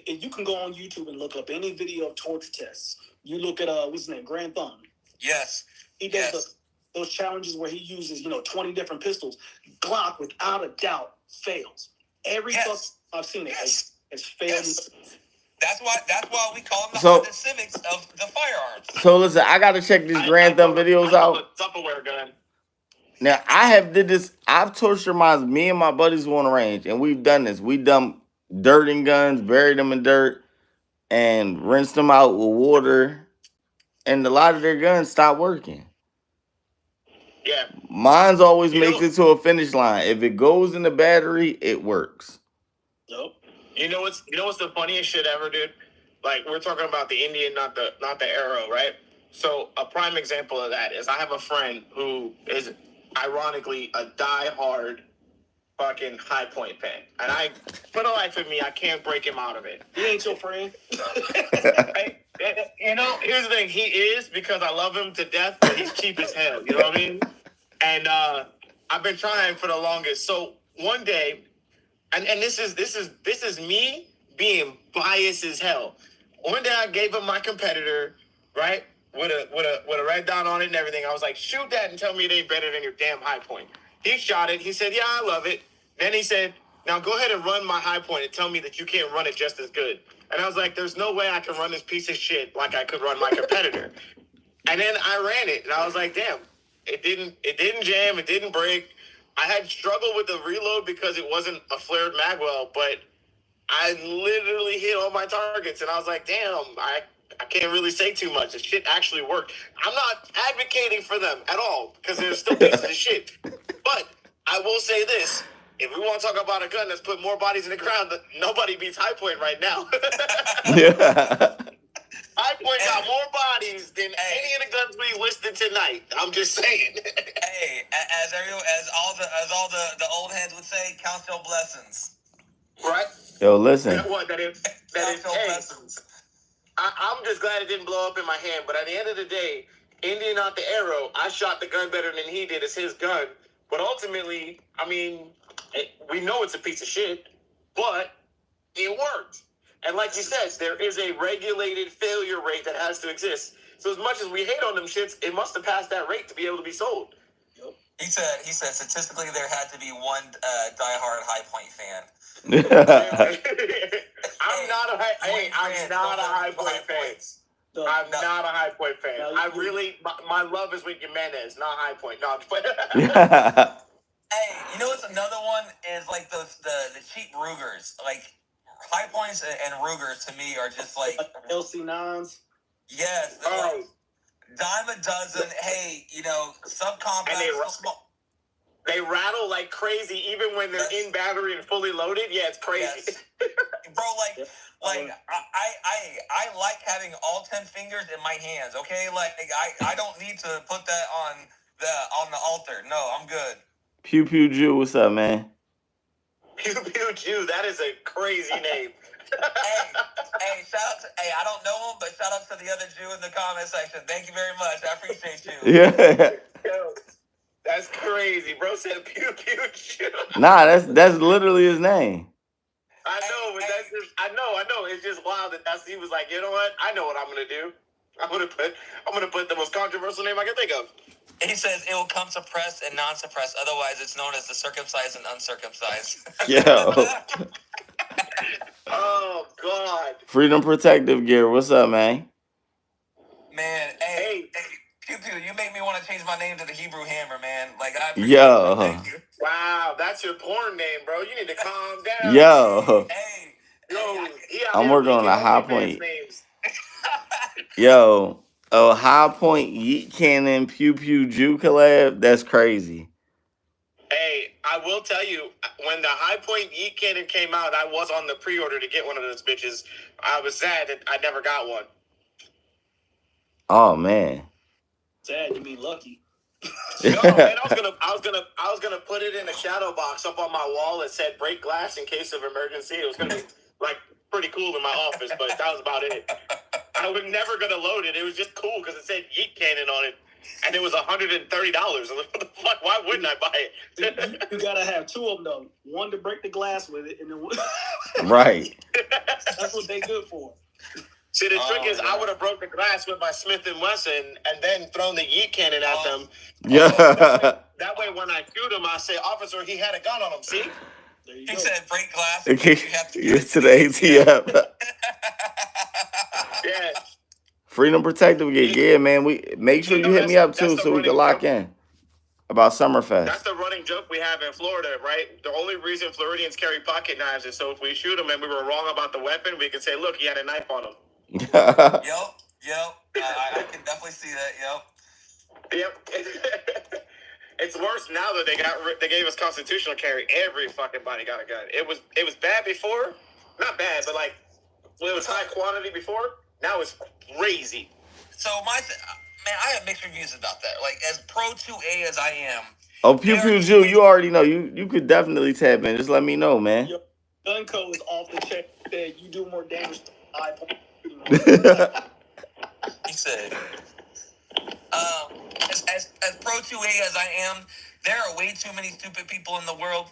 you can go on YouTube and look up any video of torture tests. You look at what's his name, Grand Thumb. Yes. He does those challenges where he uses 20 different pistols. Glock, without a doubt, fails. Every fuck I've seen it has failed. That's why we call them the Honda Civics of the firearms. So listen, I gotta check these Grand Thumb videos out. Tupperware gun. Now I've tortured mines. Me and my buddies on the range, and we've done this. We dumped dirt in guns, buried them in dirt, and rinsed them out with water. And a lot of their guns stopped working. Yeah. Mine's always makes it to a finish line. If it goes in the battery, it works. Nope. You know what's the funniest shit ever, dude? Like, we're talking about the Indian, not the Arrow, right? So a prime example of that is I have a friend who is ironically a die-hard fucking High Point fan, and for the life of me, I can't break him out of it. He ain't your friend. You know, here's the thing. He is, because I love him to death, but he's cheap as hell. You know what I mean? And I've been trying for the longest. So one day, and this is me being biased as hell. One day I gave him my competitor, right, with a red dot on it and everything. I was like, shoot that and tell me it ain't better than your damn High Point. He shot it. He said, yeah, I love it. Then he said, now go ahead and run my High Point and tell me that you can't run it just as good. And I was like, there's no way I can run this piece of shit like I could run my competitor. And then I ran it, and I was like, damn, it didn't jam, it didn't break. I had struggled with the reload because it wasn't a flared magwell, but I literally hit all my targets, and I was like, damn, I can't really say too much. The shit actually worked. I'm not advocating for them at all, because they're still pieces of shit. But I will say this. If we want to talk about a gun that's put more bodies in the ground, nobody beats High Point right now. High Point got more bodies than any of the guns we listed tonight. I'm just saying. Hey, as all the old heads would say, count your blessings. Right? Yo, listen. That is blessings. I'm just glad it didn't blow up in my hand. But at the end of the day, Indian not the Arrow. I shot the gun better than he did. It's his gun. But ultimately, I mean, we know it's a piece of shit, but it worked. And like you said, there is a regulated failure rate that has to exist. So as much as we hate on them shits, it must have passed that rate to be able to be sold. Yep. He said statistically there had to be one diehard High Point fan. I'm not a High Point fan. I'm not a High Point fan. I really, my love is with Jimenez, not High Point. No, hey, you know what's another one is like the cheap Rugers. Like High Points and Rugers to me are just like LC9s. Yes, like dime a dozen. Hey, subcompact. They rattle like crazy even when they're in battery and fully loaded. Yeah, it's crazy. Yes. Bro, I like having all 10 fingers in my hands, okay? Like I don't need to put that on the altar. No, I'm good. Pew Pew Jew, what's up, man? Pew Pew Jew, that is a crazy name. hey, shout out to, I don't know him, but shout out to the other Jew in the comment section. Thank you very much. I appreciate you. Yeah. Yo, that's crazy. Bro said Pew Pew Jew. Nah, that's literally his name. I know, but that's just, I know. It's just wild that he was like, you know what? I know what I'm gonna do. I'm gonna put the most controversial name I can think of. He says it will come suppressed and non-suppressed. Otherwise, it's known as the circumcised and uncircumcised. Yo. Oh God. Freedom Protective Gear, what's up, man? Man, hey, Pew Pew, you make me want to change my name to the Hebrew Hammer, man. Like I appreciate Yo. Thank you. Wow, that's your porn name, bro. You need to calm down. Yo. I'm working on a High Point. Yo, a High Point Yeet Cannon Pew Pew Jew collab. That's crazy. Hey, I will tell you, when the High Point Yeet Cannon came out, I was on the pre-order to get one of those bitches. I was sad that I never got one. Oh man. Sad, you mean lucky. No, man, I was gonna put it in a shadow box up on my wall that said "break glass in case of emergency." It was gonna be like pretty cool in my office, but that was about it. I was never gonna load it. It was just cool because it said Yeet Cannon on it, and it was $130. What the fuck? Why wouldn't I buy it? You gotta have two of them though. One to break the glass with it, and then Right. That's what they good for. See, the trick is, I would have broke the glass with my Smith & Wesson and then thrown the Yeet Cannon at them. Yeah. That way, when I shoot him, I say, "Officer, he had a gun on him." See? He said, "Break glass." Okay. You have to get to the ATM. Yeah. Freedom Protective Gear. Yeah, man. We make sure you hit me up too, so we can lock in about Summerfest. That's the running joke we have in Florida, right? The only reason Floridians carry pocket knives is so if we shoot him and we were wrong about the weapon, we can say, "Look, he had a knife on him." Yep. I can definitely see that. Yep. It's worse now that they gave us constitutional carry. Every fucking body got a gun. It was bad before, not bad, but like it was high quantity before. Now it's crazy. So man, I have mixed reviews about that. Like as pro 2A as I am. Oh, Pew Pew Jew, you already know. You could definitely tap in. Just let me know, man. Your gun code is off the check. You do more damage to High Point. He said, as pro 2A as I am, there are way too many stupid people in the world,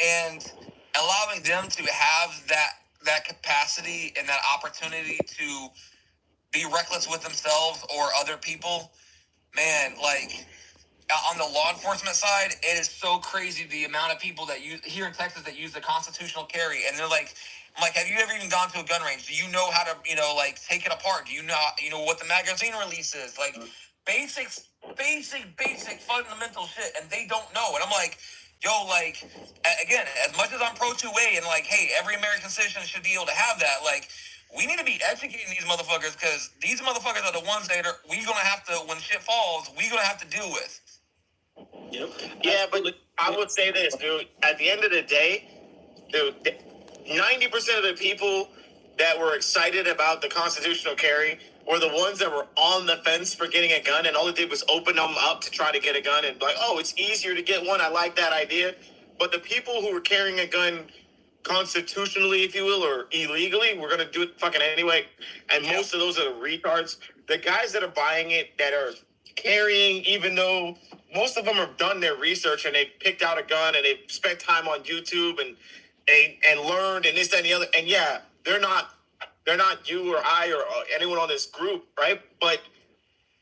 and allowing them to have that capacity and that opportunity to be reckless with themselves or other people, man, like on the law enforcement side, it is so crazy the amount of people that use here in Texas that use the constitutional carry, and they're like, I'm like, have you ever even gone to a gun range? Do you know how to, like take it apart? Do you know, what the magazine release is? Like basic fundamental shit, and they don't know. And I'm like, yo, like, again, as much as I'm pro 2A and like, hey, every American citizen should be able to have that, like, we need to be educating these motherfuckers because these motherfuckers are the ones that we gonna have to, when shit falls, we gonna have to deal with. Yep. Yeah, but I would say this, dude. At the end of the day, dude, 90% of the people that were excited about the constitutional carry were the ones that were on the fence for getting a gun, and all it did was open them up to try to get a gun and be like, oh, it's easier to get one. I like that idea. But the people who were carrying a gun constitutionally, if you will, or illegally, we're going to do it fucking anyway. And most of those are the retards. The guys that are buying it, that are carrying, even though most of them have done their research and they picked out a gun and they spent time on YouTube and learned and this, that, and the other. And yeah, they're not They're not you or I or anyone on this group, right? But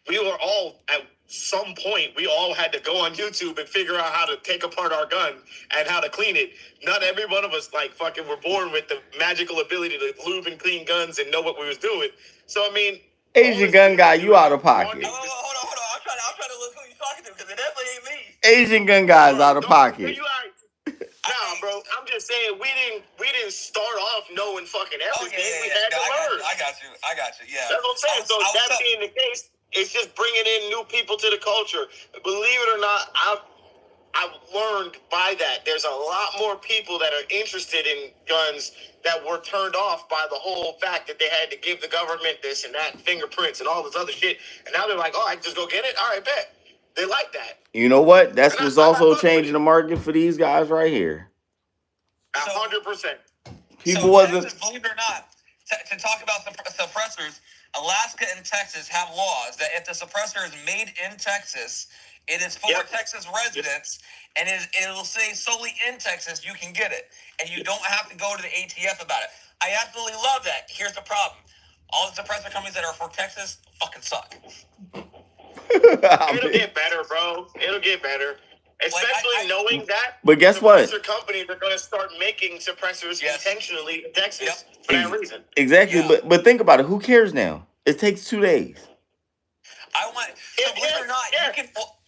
we were all at some point, we all had to go on YouTube and figure out how to take apart our gun and how to clean it. Not every one of us like fucking were born with the magical ability to lube and clean guns and know what we was doing. So I mean, Asian gun guy, you out of pocket. Hold on. I'm trying to look who you talking to because it definitely ain't me. Asian gun guy's out of pocket. Nah, bro. I'm just saying we didn't start off knowing fucking everything. We had to learn. I got you. Yeah. That's what I'm saying. So that being the case, it's just bringing in new people to the culture. Believe it or not, I've learned by that. There's a lot more people that are interested in guns that were turned off by the whole fact that they had to give the government this and that, fingerprints and all this other shit. And now they're like, oh, I can just go get it? All right, bet. They like that. You know what? That's what's also changing the market for these guys right here. 100%. People wasn't. Texas, believe it or not, to talk about suppressors, Alaska and Texas have laws that if the suppressor is made in Texas, it is for Texas residents, and it'll say solely in Texas you can get it, and you don't have to go to the ATF about it. I absolutely love that. Here's the problem: all the suppressor companies that are for Texas fucking suck. It'll get better, bro. It'll get better. Especially knowing that. But guess what? Suppressor companies are going to start making suppressors intentionally in Texas for that reason. Exactly. Yeah. But think about it. Who cares now? It takes 2 days. Believe it or not,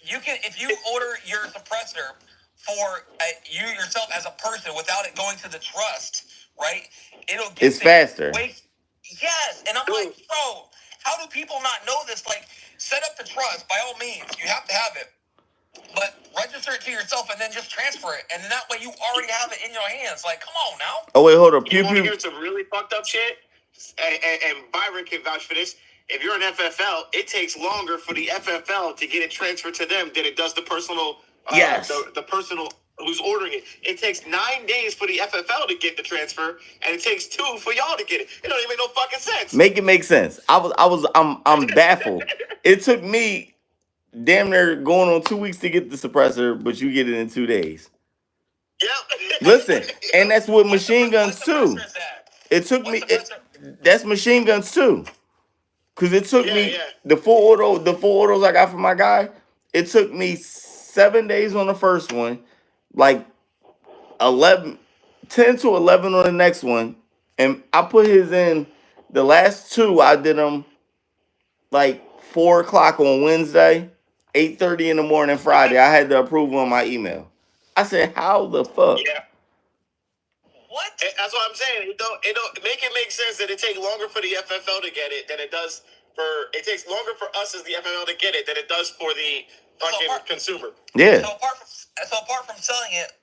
you can if you order your suppressor for you yourself as a person without it going to the trust, right? It's faster. Yes, and I'm like, bro, how do people not know this? Like, set up the trust by all means. You have to have it. But register it to yourself and then just transfer it. And then that way you already have it in your hands. Like, come on now. Oh, wait, hold up. You want to hear some really fucked up shit? And Byron can vouch for this. If you're an FFL, it takes longer for the FFL to get it transferred to them than it does the personal. The personal who's ordering it. It takes 9 days for the FFL to get the transfer, and it takes 2 for y'all to get it. It don't even make no fucking sense. Make it make sense. I'm baffled. It took me damn near going on 2 weeks to get the suppressor, but you get it in 2 days. Yep. Listen, and that's with machine guns too. It took me. That's machine guns too. Cause it took me the full autos I got from my guy. It took me 7 days on the first one, like 10 to 11 on the next one, and I put his in. The last 2 I did them like 4 o'clock on Wednesday, 8:30 in the morning Friday. I had the approval on my email. I said, "How the fuck?" Yeah. What? That's what I'm saying. It don't make it make sense that it takes longer for the FFL to get it than it does for. It takes longer for us as the FFL to get it than it does for the fucking consumer. Yeah. So apart from selling it,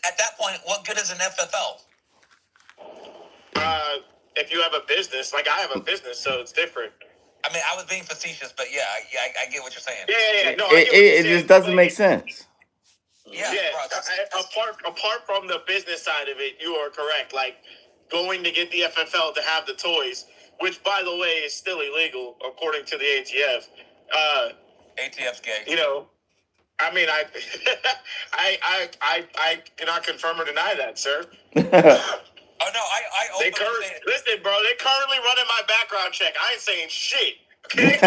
at that point, what good is an FFL? If you have a business, like I have a business, so it's different. I mean, I was being facetious, but yeah, I get what you're saying. Yeah. No, it just doesn't make sense. Yeah. Bro, apart from the business side of it, you are correct. Like going to get the FFL to have the toys, which by the way is still illegal according to the ATF. ATF's gay. You know, I mean, I cannot confirm or deny that, sir. Oh no, I listen, bro. They currently running my background check. I ain't saying shit. Okay.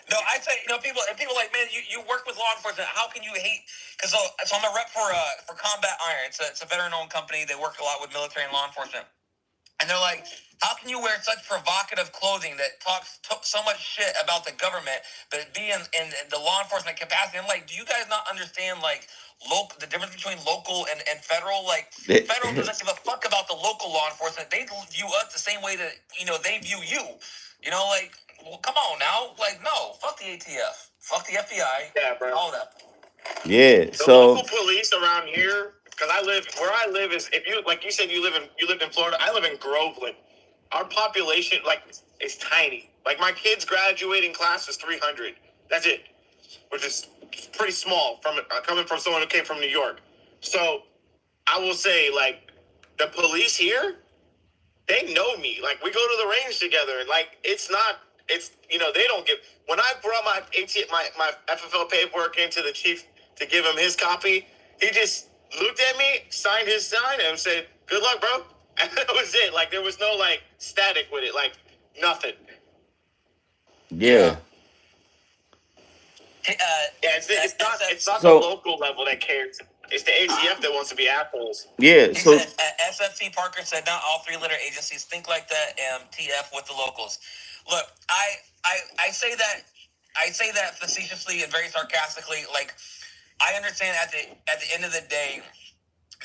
No, I say, people like, man, you work with law enforcement. How can you hate? Because so I'm a rep for Combat Iron. It's a veteran-owned company. They work a lot with military and law enforcement. And they're like, how can you wear such provocative clothing that talks so much shit about the government, but be in the law enforcement capacity? I'm like, do you guys not understand, like, the difference between local and federal? Like, federal doesn't give a fuck about the local law enforcement. They view us the same way that, they view you. Like, well, come on now. Like, no, fuck the ATF. Fuck the FBI. Yeah, bro. All that. Yeah, the local police around here, because where I live is, if you, like you said, you lived in Florida. I live in Groveland. Our population, is tiny. Like, my kid's graduating class is 300. That's it. Which is pretty small coming from someone who came from New York. So, I will say, the police here, they know me. Like, we go to the range together. Like, they don't give. When I brought my FFL paperwork into the chief to give him his copy, he just looked at me, signed his sign, and said, "Good luck, bro." And that was it. Like, there was no, like, static with it. Like, nothing. Yeah. It's not the So local level that cares. It's the ATF that wants to be assholes. yeah. He So said, SFC Parker said, not all three-letter agencies think like that. TF with the locals. Look, I say that facetiously and very sarcastically. Like, I understand at the end of the day,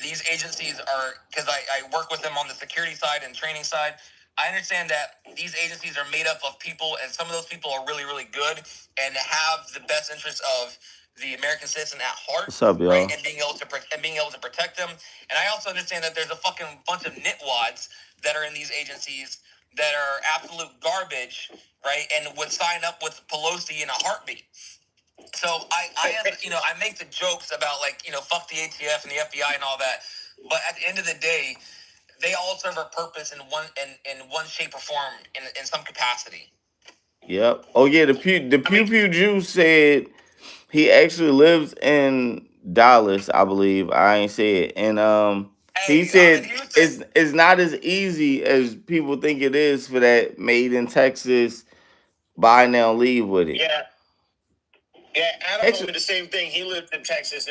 these agencies are, because I work with them on the security side and training side. I understand that these agencies are made up of people, and some of those people are really, really good and have the best interests of the American citizen at heart. what's up, y'all? Right, and being able to protect them. And I also understand that there's a fucking bunch of nitwads that are in these agencies that are absolute garbage, right, and would sign up with Pelosi in a heartbeat. So I make the jokes about, like, fuck the ATF and the FBI and all that, but at the end of the day, they all serve a purpose in one shape or form in some capacity. Yep. Oh yeah. The Pew Jew said he actually lives in Dallas, I believe. I ain't say it, and he said it's not as easy as people think it is for that made in Texas buy now leave with it. Yeah. Yeah, Adam told me the same thing. He lived in Texas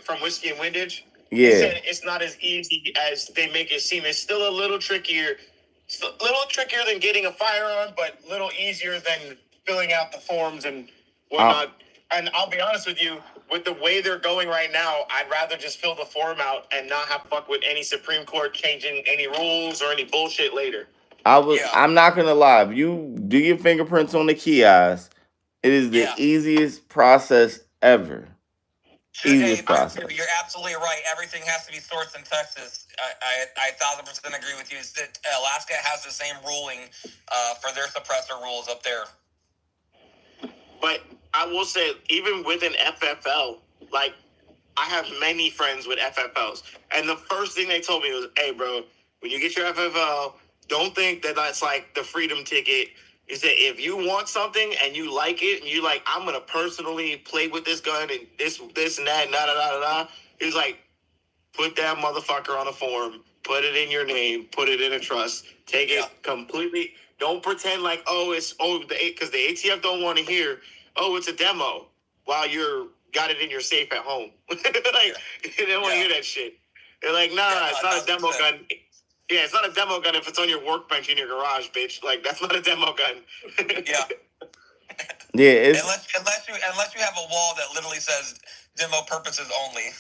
from Whiskey and Windage. Yeah. He said it's not as easy as they make it seem. It's still a little trickier. It's a little trickier than getting a firearm, but a little easier than filling out the forms and whatnot. And I'll be honest with you, with the way they're going right now, I'd rather just fill the form out and not have to fuck with any Supreme Court changing any rules or any bullshit later. I'm not gonna lie. If you do your fingerprints on the kiosk, it is the easiest process ever. Easiest process. You're absolutely right. Everything has to be sourced in Texas. I 1,000% agree with you. Alaska has the same ruling for their suppressor rules up there. But I will say, even with an FFL, like, I have many friends with FFLs, and the first thing they told me was, "Hey, bro, when you get your FFL, don't think that that's like the freedom ticket. Is that if you want something and you like it, and you like, I'm gonna personally play with this gun and this and that, and da da da da." He's like, put that motherfucker on a form, put it in your name, put it in a trust, take it completely. Don't pretend like, because the ATF don't want to hear, it's a demo while you're got it in your safe at home. Like, they don't want to hear that shit. They're like, nah, it's not a demo gun. Yeah, it's not a demo gun if it's on your workbench in your garage, bitch. Like, that's not a demo gun. Yeah, it's unless you have a wall that literally says demo purposes only.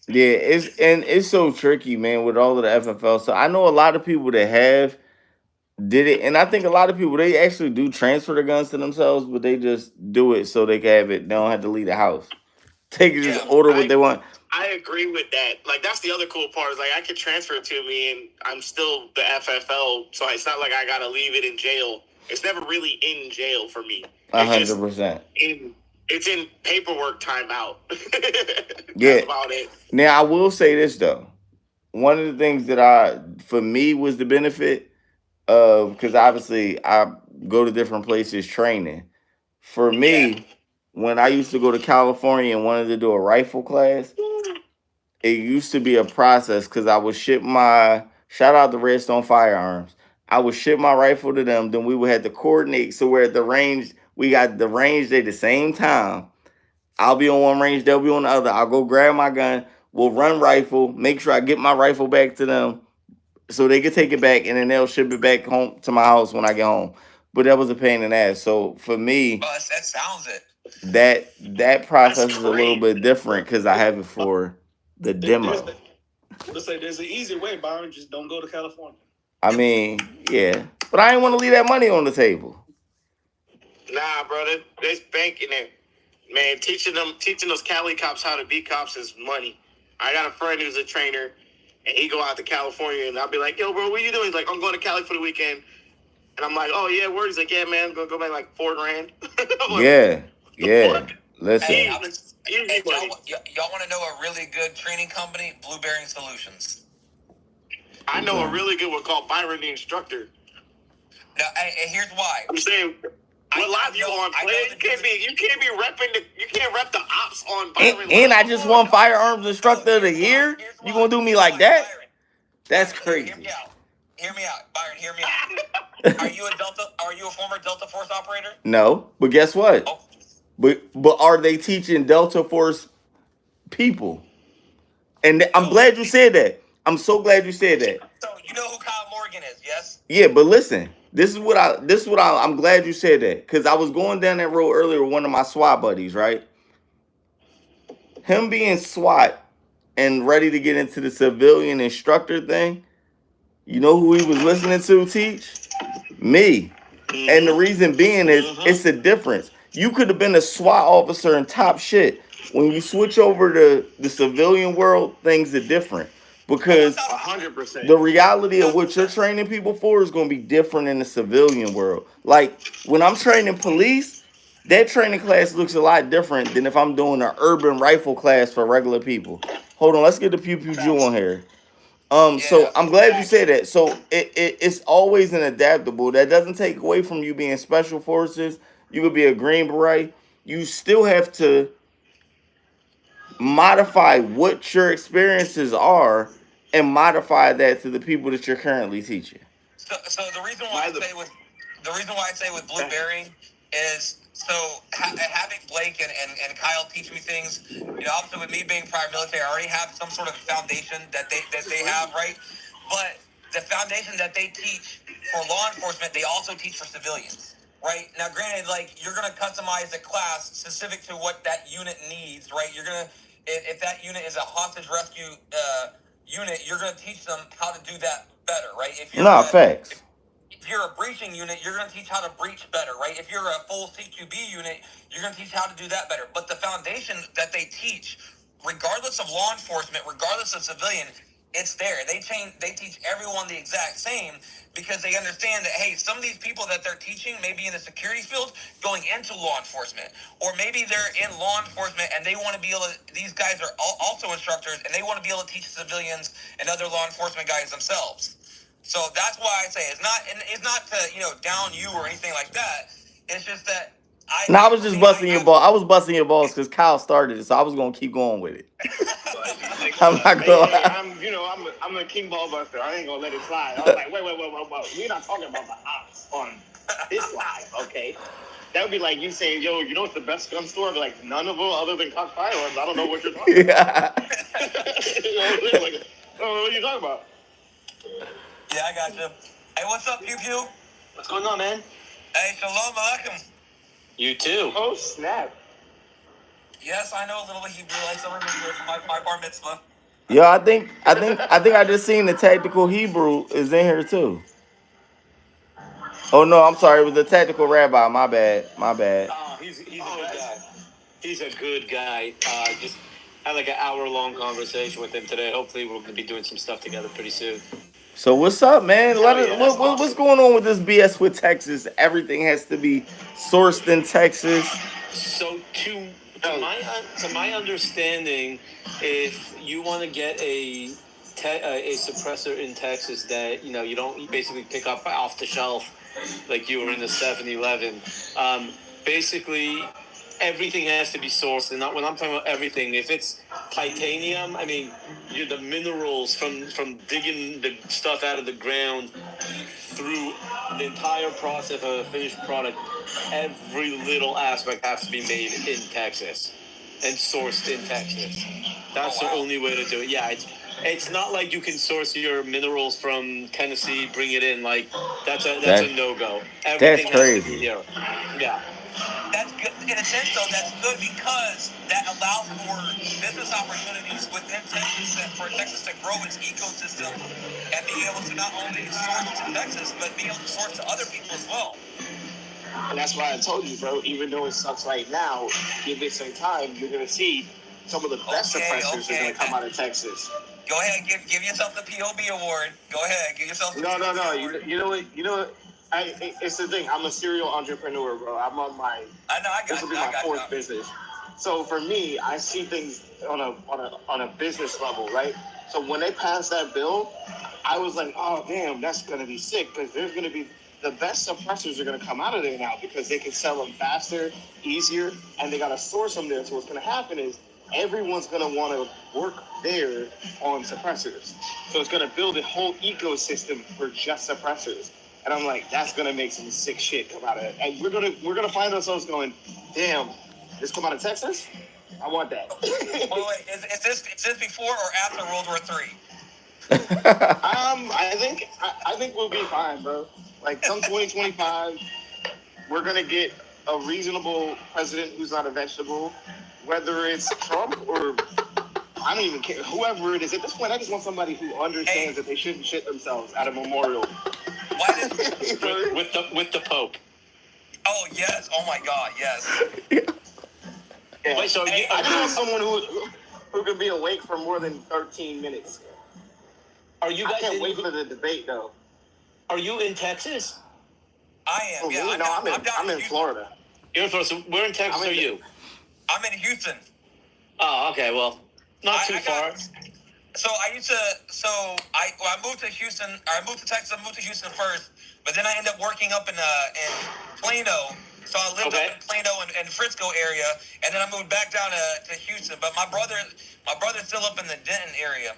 Yeah, it's so tricky, man, with all of the FFL. So I know a lot of people that have did it, and I think a lot of people they actually do transfer the guns to themselves, but they just do it so they can have it. They don't have to leave the house. They can just order what they want. I agree with that. Like, that's the other cool part is, like, I could transfer it to me and I'm still the FFL, so it's not like I gotta leave it in jail. It's never really in jail for me. 100%. It's in paperwork timeout. Yeah. That's about it. Now I will say this though. One of the things that for me was the benefit of, because obviously I go to different places training. For me, when I used to go to California and wanted to do a rifle class, it used to be a process because I would ship shout out to Redstone Firearms. I would ship my rifle to them, then we would have to coordinate. So we're at the range, we got the range at the same time. I'll be on one range, they'll be on the other. I'll go grab my gun, we'll run rifle, make sure I get my rifle back to them so they can take it back, and then they'll ship it back home to my house when I get home. But that was a pain in the ass. So for me, that sounds it. That process is a little bit different because I have it for the demo. Let's say there's an easy way, Byron. Just don't go to California. I mean, yeah, but I didn't want to leave that money on the table. Nah, brother, there's banking there. Man, teaching those Cali cops how to be cops is money. I got a friend who's a trainer, and he go out to California, and I'll be like, "Yo, bro, what are you doing?" He's like, "I'm going to Cali for the weekend." And I'm like, "Oh yeah, where?" He's like, "Yeah, man, I'm gonna go back like $4,000." Like, yeah. Listen, hey, y'all want to know a really good training company? Blue Bearing Solutions. I know a really good one called Byron the Instructor. Now, here's why. I'm saying, what live you on, player? You can't rep the ops on Byron. And I just won Firearms Instructor of the Year. You gonna do me like that? That's Byron, crazy. Hear me out, Byron. Hear me out. Are you a Delta? Are you a former Delta Force operator? No, but guess what? Oh, But are they teaching Delta Force people? And I'm no. glad you said that. I'm so glad you said that. So you know who Kyle Morgan is? Yes. Yeah, but listen, I'm glad you said that because I was going down that road earlier with one of my SWAT buddies, right? Him being SWAT and ready to get into the civilian instructor thing, you know who he was listening to teach? Me. And the reason being is it's a difference. You could have been a SWAT officer and top shit. When you switch over to the civilian world, things are different because 100%. the reality of what you're training people for is going to be different in the civilian world. Like when I'm training police, that training class looks a lot different than if I'm doing an urban rifle class for regular people. Hold on, let's get the pew pew Jew on here. So Yeah. I'm glad you said that. So it's always an adaptable. That doesn't take away from you being special forces. You could be a Green Beret. You still have to modify what your experiences are and modify that to the people that you're currently teaching. So the reason why I say with Blueberry is having Blake and Kyle teach me things. You know, obviously with me being prior military, I already have some sort of foundation that they have, right? But the foundation that they teach for law enforcement, they also teach for civilians. Right now, granted, like you're gonna customize a class specific to what that unit needs. Right, you're gonna if that unit is a hostage rescue unit, you're gonna teach them how to do that better. Right, Nah, facts. if you're a breaching unit, you're going to teach how to breach better, right? If you're a full CQB unit, you're going to teach how to do that better. But the foundation that they teach, regardless of law enforcement, regardless of civilian, it's there. They teach everyone the exact same because they understand that, hey, some of these people that they're teaching may be in the security field going into law enforcement, or maybe they're in law enforcement and they want to be able to, these guys are also instructors and they want to be able to teach civilians and other law enforcement guys themselves. So that's why I say it's not to down you or anything like that. It's just that No, I was just busting your ball. I was busting your balls because Kyle started it, so I was gonna keep going with it. I'm not gonna lie. I'm a king ball buster. I ain't gonna let it slide. I was like, wait. We're not talking about the ops on this live, okay? That would be like you saying, yo, you know what's the best gun store? I'd be like, none of them other than Cox Firearms. I don't know what you're talking about. You know what I'm saying? Like, I don't know what you're talking about. Yeah, I got you. Hey, what's up, Pew Pew? What's going on, man? Hey, shalom alaikum. You too. Oh, snap. Yes, I know a little bit Hebrew. I still remember it from my bar mitzvah. Yo, I just seen the tactical Hebrew is in here too. Oh no, I'm sorry, it was the tactical rabbi. My bad. Oh, he's a good guy. He's a good guy. Just had like an hour-long conversation with him today. Hopefully, we're going to be doing some stuff together pretty soon. So what's up, man? What's going on with this BS with Texas? Everything has to be sourced in Texas. So to my understanding, if you want to get a suppressor in Texas that you don't basically pick up off the shelf like you were in the 7-Eleven, basically everything has to be sourced. And when I'm talking about everything, if it's titanium, I mean the minerals from digging the stuff out of the ground through the entire process of a finished product, every little aspect has to be made in Texas and sourced in Texas. That's the only way to do it. Yeah, it's not like you can source your minerals from Tennessee, bring it in. Like that's a no-go. That's crazy. Here. Yeah. That's good. In a sense, though, that's good because that allows for business opportunities within Texas and for Texas to grow its ecosystem and be able to not only source to Texas, but be able to source to other people as well. And that's why I told you, bro, even though it sucks right now, give it some time, you're going to see some of the best suppressors are going to come out of Texas. Go ahead, give yourself the POB award. Go ahead, give yourself the POB award. You know what? It's the thing. I'm a serial entrepreneur, bro. I'm on my. I know. This will be my fourth business. So for me, I see things on a business level, right? So when they passed that bill, I was like, oh damn, that's gonna be sick because there's gonna be the best suppressors are gonna come out of there now because they can sell them faster, easier, and they gotta source them there. So what's gonna happen is everyone's going to want to work there on suppressors. So it's going to build a whole ecosystem for just suppressors. And I'm like, that's going to make some sick shit come out of it. And we're gonna find ourselves going, damn, this come out of Texas? I want that. Wait, is this before or after World War III? I think we'll be fine, bro. Like, come 2025, we're gonna get a reasonable president who's not a vegetable, whether it's Trump or I don't even care, whoever it is. At this point, I just want somebody who understands that they shouldn't shit themselves at a memorial. Why did with the Pope? Oh yes! Oh my God! Yes. Yeah. Wait, so I just want someone who can be awake for more than 13 minutes. Are you guys? I can't wait for the debate, though. Are you in Texas? I am. Yeah. I'm in Florida. You're in Florida. So where in Texas are you? I'm in Houston. Oh, okay. Well, not too far. So I moved to Houston. I moved to Texas. I moved to Houston first, but then I ended up working up in Plano. So I lived up in Plano and Frisco area, and then I moved back down to Houston. But my brother's still up in the Denton area.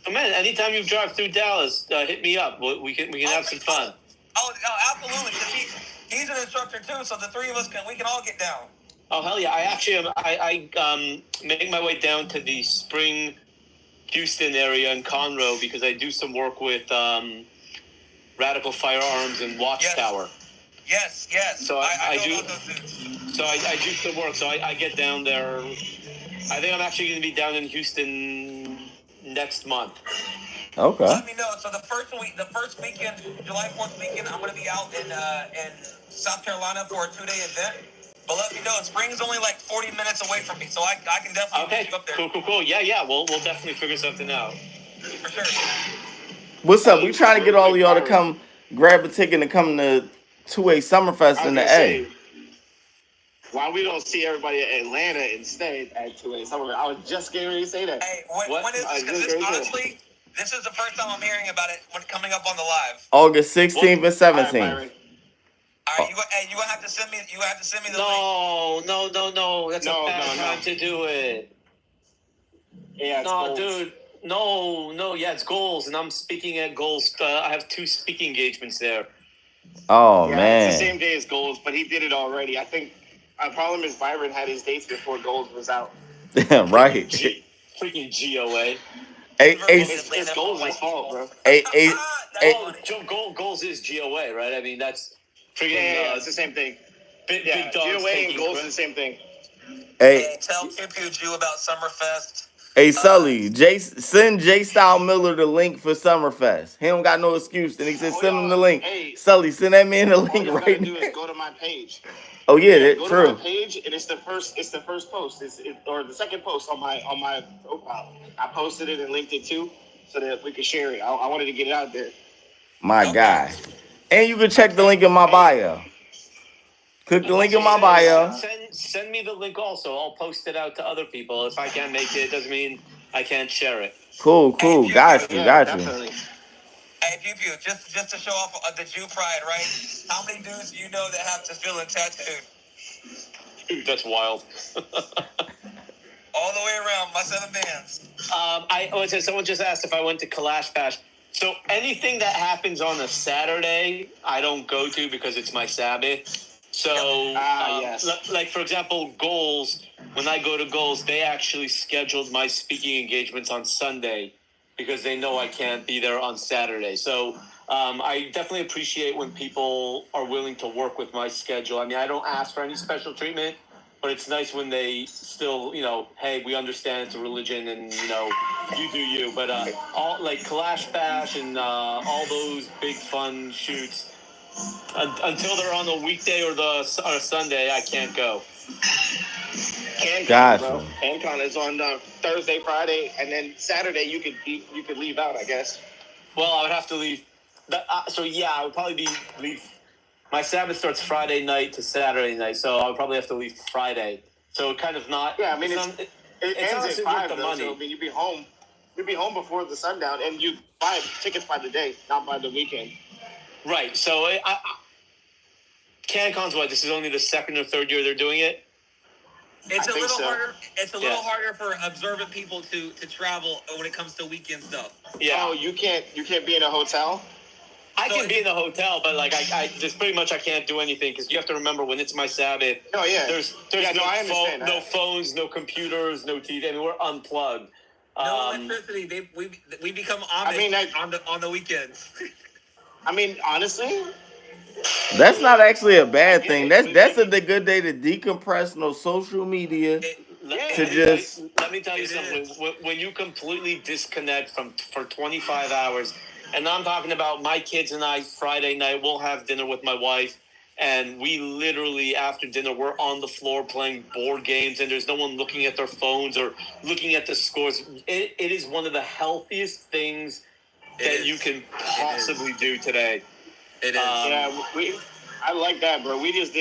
Oh man, anytime you drive through Dallas, hit me up. We can have some fun. Oh, absolutely. Because he's an instructor too, so the three of us we can all get down. Oh hell yeah! I actually am. I make my way down to the Spring, Houston area in Conroe because I do some work with Radical Firearms and Watchtower. Yes. So I do. About those dudes. So I do some work. So I get down there. I think I'm actually going to be down in Houston next month. Okay. Let me know. So the first weekend, July 4th weekend, I'm going to be out in South Carolina for a 2-day event. But let me know. Spring's only like 40 minutes away from me, so I can definitely meet you up there. Cool. Yeah. We'll definitely figure something out. For sure. What's up? We trying to get all of y'all to come grab a ticket and come to 2A Summerfest in the A. Why we don't see everybody at Atlanta instead at 2A Summerfest? I was just getting ready to say that. Hey, when is this? Because honestly, this is the first time I'm hearing about it when coming up on the live. August 16th and 17th. All right, you gonna have to send me. You have to send me the link. No. That's a bad time to do it. Yeah, it's no, goals. dude. No. Yeah, it's goals, and I'm speaking at goals. I have 2 speaking engagements there. Oh yeah, man. It's the same day as goals, but he did it already. I think our problem is Byron had his dates before goals was out. Right. Freaking GOA. It's goals' fault, bro. Goals is GOA, right? I mean, that's freaking. Yeah, it's the same thing. Big dogs GOA and goals is the same thing. Hey, tell Pew Jew about Summerfest. Hey, Sully, send J Style Miller the link for Summerfest. He don't got no excuse. And he said, send him the link. Hey, Sully, send that man the link all right now. Do now. is go to my page. Oh yeah, go true. to my page, and it's the first post. Or the second post on my profile. I posted it and linked it too, so that we could share it. I wanted to get it out there. My guy. And you can check the link in my bio. Click the link in my bio. Send me the link also. I'll post it out to other people. If I can't make it, doesn't mean I can't share it. Cool. Got you. Definitely. Hey, Pew, just to show off the Jew pride, right? How many dudes do you know that have tefillin tattooed? Dude, that's wild. All the way around, my 7 bands. Someone just asked if I went to Kalash Bash. So anything that happens on a Saturday, I don't go to because it's my Sabbath. So, yes. Like for example, Goals. When I go to Goals, they actually scheduled my speaking engagements on Sunday because they know I can't be there on Saturday. So I definitely appreciate when people are willing to work with my schedule. I mean, I don't ask for any special treatment, but it's nice when they still, hey, we understand it's a religion and, you do you. But all like Kalash Bash and all those big fun shoots, until they're on the weekday or Sunday, I can't go. Gotcha. CanCon is on Thursday, Friday, and then Saturday you could leave out, I guess. Well, I would have to leave. I would probably leave. My Sabbath starts Friday night to Saturday night, so I would probably have to leave Friday. So kind of not. Yeah, I mean it ends at 5 the though, money. so I mean you'd be home before the sundown, and you buy tickets by the day, not by the weekend. Right. So CanCon's what? This is only the second or third year they're doing it. It's I a think little so. harder. It's a little harder for observant people to travel when it comes to weekend stuff. Yeah. Oh, you can't be in a hotel? I can be in a hotel, but like I just pretty much I can't do anything because you have to remember when it's my Sabbath. Oh yeah. There's no, I understand no phones, no computers, no TV. I mean, we're unplugged. No electricity. We become Amish on the weekends. I mean, honestly, That's not actually a bad thing. That's a good day to decompress. No social media. Let me tell you something. When you completely disconnect for 25 hours, and I'm talking about my kids and I, Friday night, we'll have dinner with my wife, and we literally, after dinner, we're on the floor playing board games, and there's no one looking at their phones or looking at the scores. It is one of the healthiest things that you can possibly do today. It is. I like that, bro. We just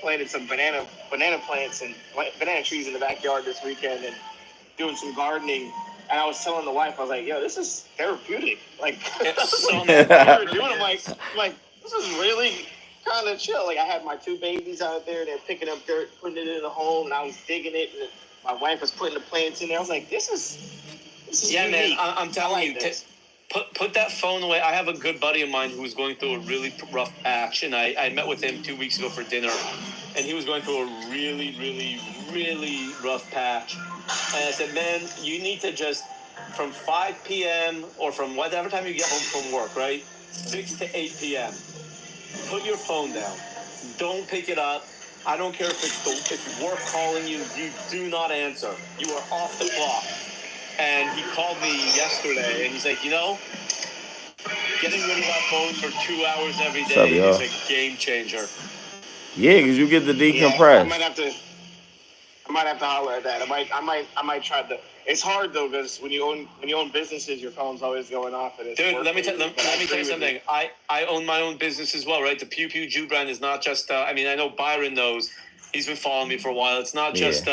planted some banana plants and banana trees in the backyard this weekend and doing some gardening. And I was telling the wife, I was like, "Yo, this is therapeutic." Like, so I'm like, this is really kind of chill. Like, I had my two babies out there, they're picking up dirt, putting it in the hole, and I was digging it. And my wife was putting the plants in there. I was like, this is yeah, unique. man. I'm telling you. This. Put that phone away. I have a good buddy of mine who was going through a really rough patch, and I met with him 2 weeks ago for dinner, and he was going through a really, really, really rough patch. And I said, man, you need to just, from 5 p.m. or from whatever time you get home from work, right, 6 to 8 p.m., put your phone down. Don't pick it up. I don't care if it's work calling you. You do not answer. You are off the clock. And he called me yesterday, and he's like, getting rid of that phone for 2 hours every day is a game changer. Yeah, because you get to decompress. Yeah, I might have to holler at that. I might try to. It's hard though because when you own businesses, your phone's always going off. And it's dude, let me tell you something. I own my own business as well, right? The Pew Pew Jew brand is not just. I know Byron knows. He's been following me for a while. It's not just.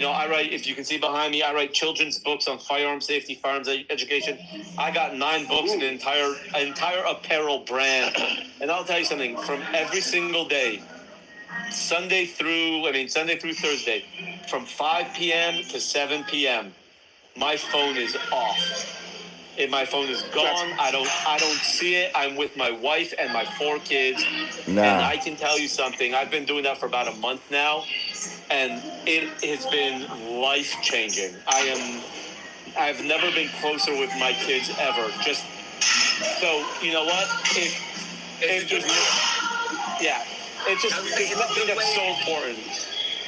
I write, if you can see behind me, I write children's books on firearm safety, firearms education. I got 9 books and an entire apparel brand. And I'll tell you something, from every single day, Sunday through Thursday, from 5 p.m. to 7 p.m., my phone is off. If my phone is gone, I don't see it. I'm with my wife and my 4 kids. And I can tell you something. I've been doing that for about a month now, and it has been life-changing. I've never been closer with my kids ever. Just so you know what? It's just something that's so important.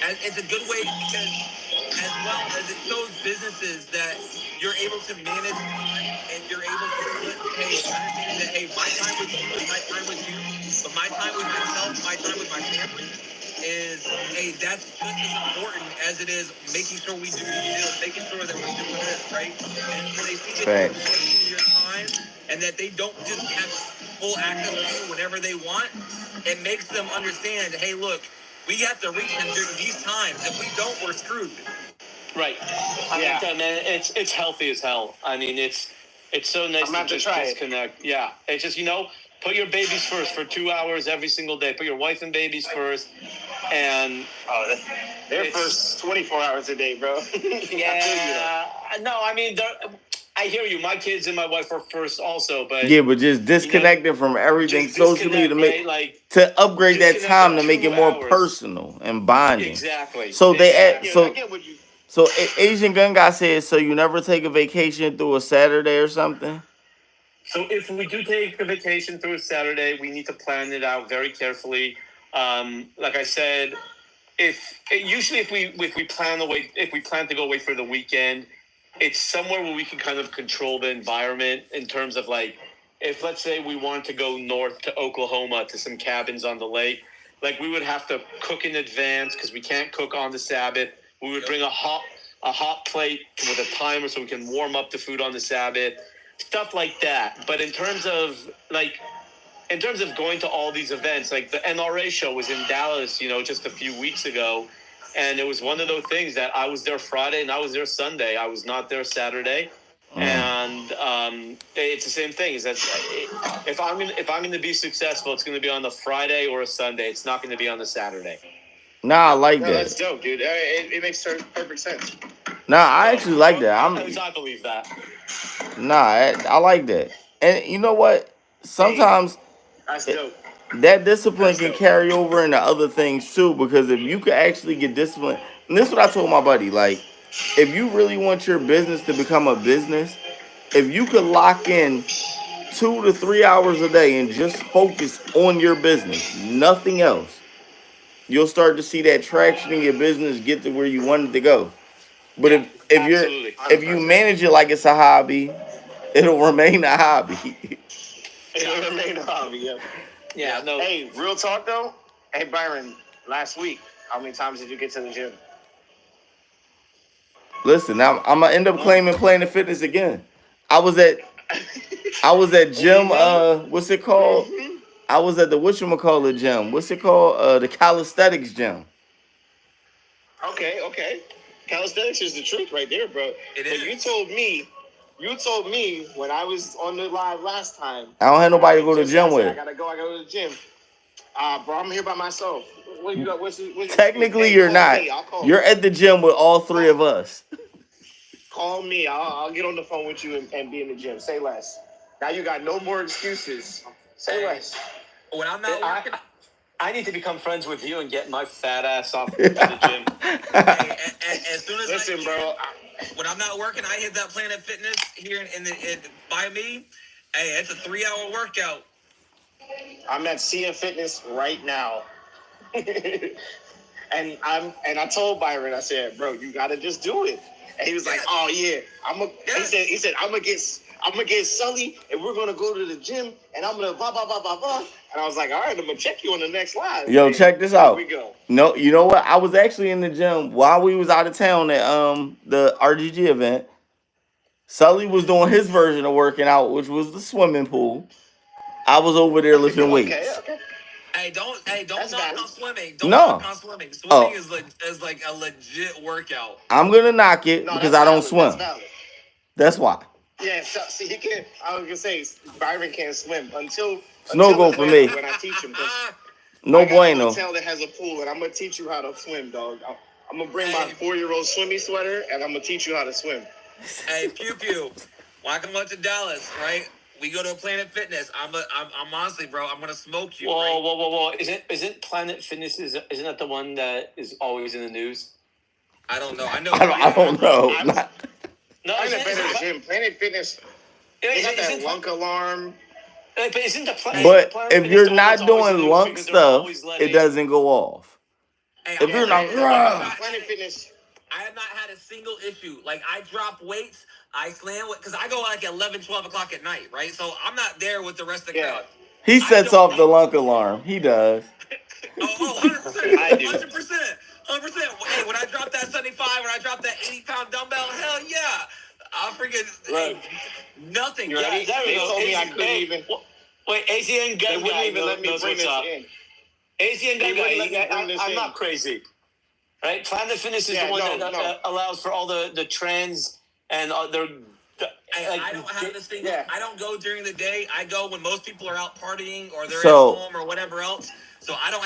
And it's a good way because, as well as it shows businesses that you're able to manage time and you're able to understanding that, hey, my time with you is my time with you, but my time with myself, my time with my family is, hey, that's just as important as it is making sure we do these deals, making sure that we're doing this, right? And when they see that you're investing your time and that they don't just have full access to you whenever they want, it makes them understand, hey, look, we have to reach them during these times. If we don't, we're screwed. Right. Man, it's healthy as hell. I mean, it's so nice to just disconnect. Yeah. It's just, put your babies first for 2 hours every single day. Put your wife and babies first. And they're first 24 hours a day, bro. Yeah. No, I mean, I hear you. My kids and my wife are first also, but but just disconnecting from everything socially to upgrade that time to make it more personal and bonding. Exactly. So So Asian Gun Guy said, so you never take a vacation through a Saturday or something? So if we do take a vacation through a Saturday, we need to plan it out very carefully. Like I said, if we plan to go away for the weekend, it's somewhere where we can kind of control the environment in terms of like, if let's say we want to go north to Oklahoma to some cabins on the lake, like we would have to cook in advance because we can't cook on the Sabbath. We would bring a hot plate with a timer so we can warm up the food on the Sabbath, stuff like that. But in terms of going to all these events, like the NRA show was in Dallas, just a few weeks ago. And it was one of those things that I was there Friday and I was there Sunday. I was not there Saturday. And it's the same thing. Is that if I'm going to be successful, it's going to be on the Friday or a Sunday. It's not going to be on the Saturday. Nah, I like No, that. that's dope, dude. It makes perfect sense. Nah, I actually like that. I believe that. Nah, I like that. And you know what? Sometimes That's it, dope. that discipline That's can dope. carry over into other things too. Because if you could actually get disciplined, and this is what I told my buddy, like, if you really want your business to become a business, if you could lock in 2 to 3 hours a day and just focus on your business, nothing else, you'll start to see that traction in your business get to where you want it to go. But Yeah, if you 100%. manage it like it's a hobby, it'll remain a hobby. It'll remain a hobby, yeah. Yeah, no. Hey, real talk though. Hey, Byron, last week, how many times did you get to the gym? Listen, I'm gonna end up claiming Planet Fitness again. I was at gym. What's it called? Mm-hmm. I was at the whatchamacallit gym. What's it called? The calisthenics gym. Okay. Calisthenics is the truth right there, bro. It But is. you told me when I was on the live last time. I don't have nobody to go to the just gym I said, with. I gotta go to the gym. Bro, I'm here by myself. What you got? Technically, hey, you're call not. me. I'll call You're you. at the gym with all three of us. Call me. I'll get on the phone with you and be in the gym. Say less. Now you got no more excuses. Say less. When I'm not working, I need to become friends with you and get my fat ass off to the gym. as soon as Listen, bro. when I'm not working, I hit that Planet Fitness here by me. Hey, it's a 3-hour workout. I'm at CF Fitness right now. and I told Byron, I said, bro, you gotta just do it. And he was like, oh yeah. He said, I'm gonna get Sully and we're gonna go to the gym and I'm gonna blah blah blah blah blah. And I was like, all right, I'm gonna check you on the next live. Yo, man. check this out. Here we go. No, you know what? I was actually in the gym while we was out of town at the RGG event. Sully was doing his version of working out, which was the swimming pool. I was over there lifting weights. Okay. Hey, don't That's knock valid. on swimming. No. Knock on swimming. Swimming Oh. is like a legit workout. I'm gonna knock it No, because that's I don't valid. swim. That's valid. That's why. Yeah, so, see, he can't. I was gonna say Byron can't swim until no go for me. when I teach him. 'Cause No I got bueno. a hotel that has a pool, and I'm gonna teach you how to swim, dog. I'm gonna bring my 4-year-old swimmy sweater, and I'm gonna teach you how to swim. Hey, pew pew. When I come up to Dallas, right? We go to a Planet Fitness. I'm honestly, bro. I'm gonna smoke you. Whoa! Isn't Planet Fitness isn't that the one that is always in the news? I don't know. I know. I don't know. No, I'm in a better gym. Planet Fitness. They got that lunk alarm. But isn't the But Planet if Fitness you're the one not that's always in the doing news lunk because they're stuff, always it letting- doesn't go off. Hey, If you're not, Planet Fitness. I have not had a single issue. Like, I drop weights, I slam because I go like 11, 12 o'clock at night, right? So I'm not there with the rest of the crowd. he sets off the lunk alarm. He does. Oh, 100%. I do. 100%. 100%. Hey, when I drop that 75, when I drop that 80-pound dumbbell, hell yeah. I'll freaking nothing. You ready? They told me I couldn't even. Wait, ACN They Gun wouldn't Guy even let me knows bring what's this up. in. ACN Gun They wouldn't let me Guy, bring this I'm in. not crazy. Right? Planet Fitness is the one that allows for all the trans and their. I don't have this thing. I don't go during the day. I go when most people are out partying or they're at So- home or whatever else. So I don't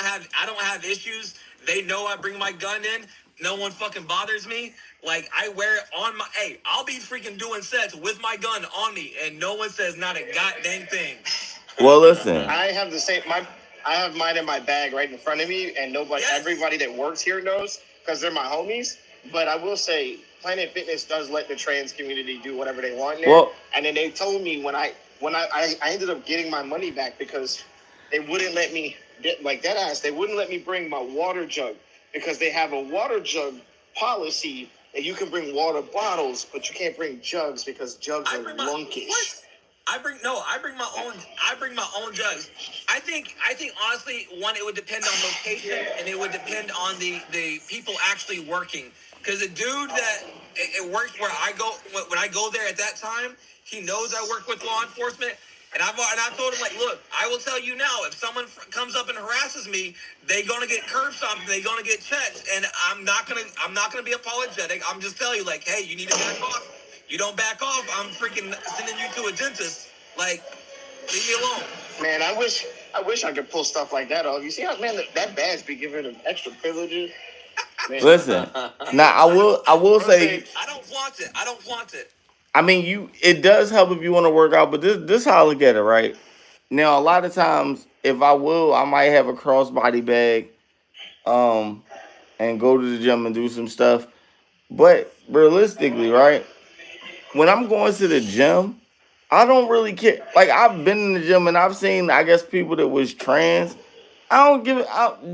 have issues. They know I bring my gun in. No one fucking bothers me. Like, I wear it on my. Hey, I'll be freaking doing sets with my gun on me, and no one says not a goddamn thing. Well, listen. I have the same. I have mine in my bag right in front of me, and everybody that works here knows because they're my homies. But I will say, Planet Fitness does let the trans community do whatever they want there. Well- and then they told me when I ended up getting my money back because they wouldn't let me get like that ass. They wouldn't let me bring my water jug because they have a water jug policy that you can bring water bottles, but you can't bring jugs because jugs are lunkish. I bring my own jugs. I think honestly, one, it would depend on location and it would depend on the people actually working. Because the dude that it works where I go when I go there at that time, he knows I work with law enforcement. And I've told him, like, look, I will tell you now, if someone comes up and harasses me, they gonna get curb stomped, they gonna get checked, and I'm not gonna be apologetic. I'm just telling you, like, hey, you need to back off. You don't back off, I'm freaking sending you to a dentist. Like, leave me alone. Man, I I wish I could pull stuff like that off. You see how, man, that badge be giving them extra privileges? Man. Listen, now I will say, I don't want it. I don't want it. I mean, it does help if you want to work out, but this how I look at it, right? Now, a lot of times, if I will, I might have a crossbody bag, um, and go to the gym and do some stuff. But realistically, right, when I'm going to the gym, I don't really care. Like I've been in the gym and I've seen, I guess, people that was trans. I don't give it.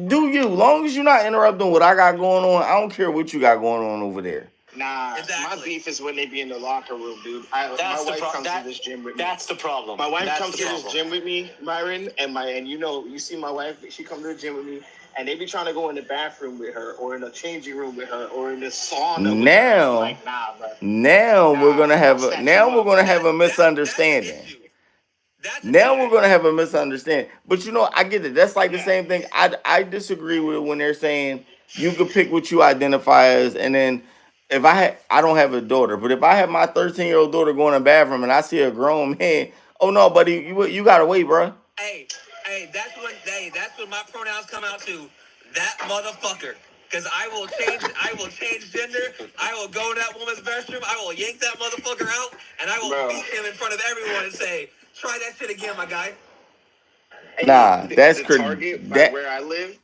Do you? Long as you're not interrupting what I got going on, I don't care what you got going on over there. Nah, Exactly. my beef is when they be in the locker room, dude. My wife comes to this gym with me. That's the problem. My wife comes to problem. this gym with me, Myron, and you see my wife. She comes to the gym with me, and they be trying to go in the bathroom with her, or in the changing room with her, or in the sauna. With her. I'm like, nah, bro. Now we're gonna have a misunderstanding. Now we're gonna have a misunderstanding. But I get it. That's like the same thing. I disagree with when they're saying you could pick what you identify as, and then if I don't have a daughter, but if I have my 13-year-old daughter going to the bathroom and I see a grown man, oh no, buddy, you gotta wait, bro. Hey, that's when my pronouns come out to that motherfucker. Because I will change gender. I will go in that woman's restroom. I will yank that motherfucker out, and I will beat him in front of everyone and say, "Try that shit again, my guy." Nah, that's the Target where I live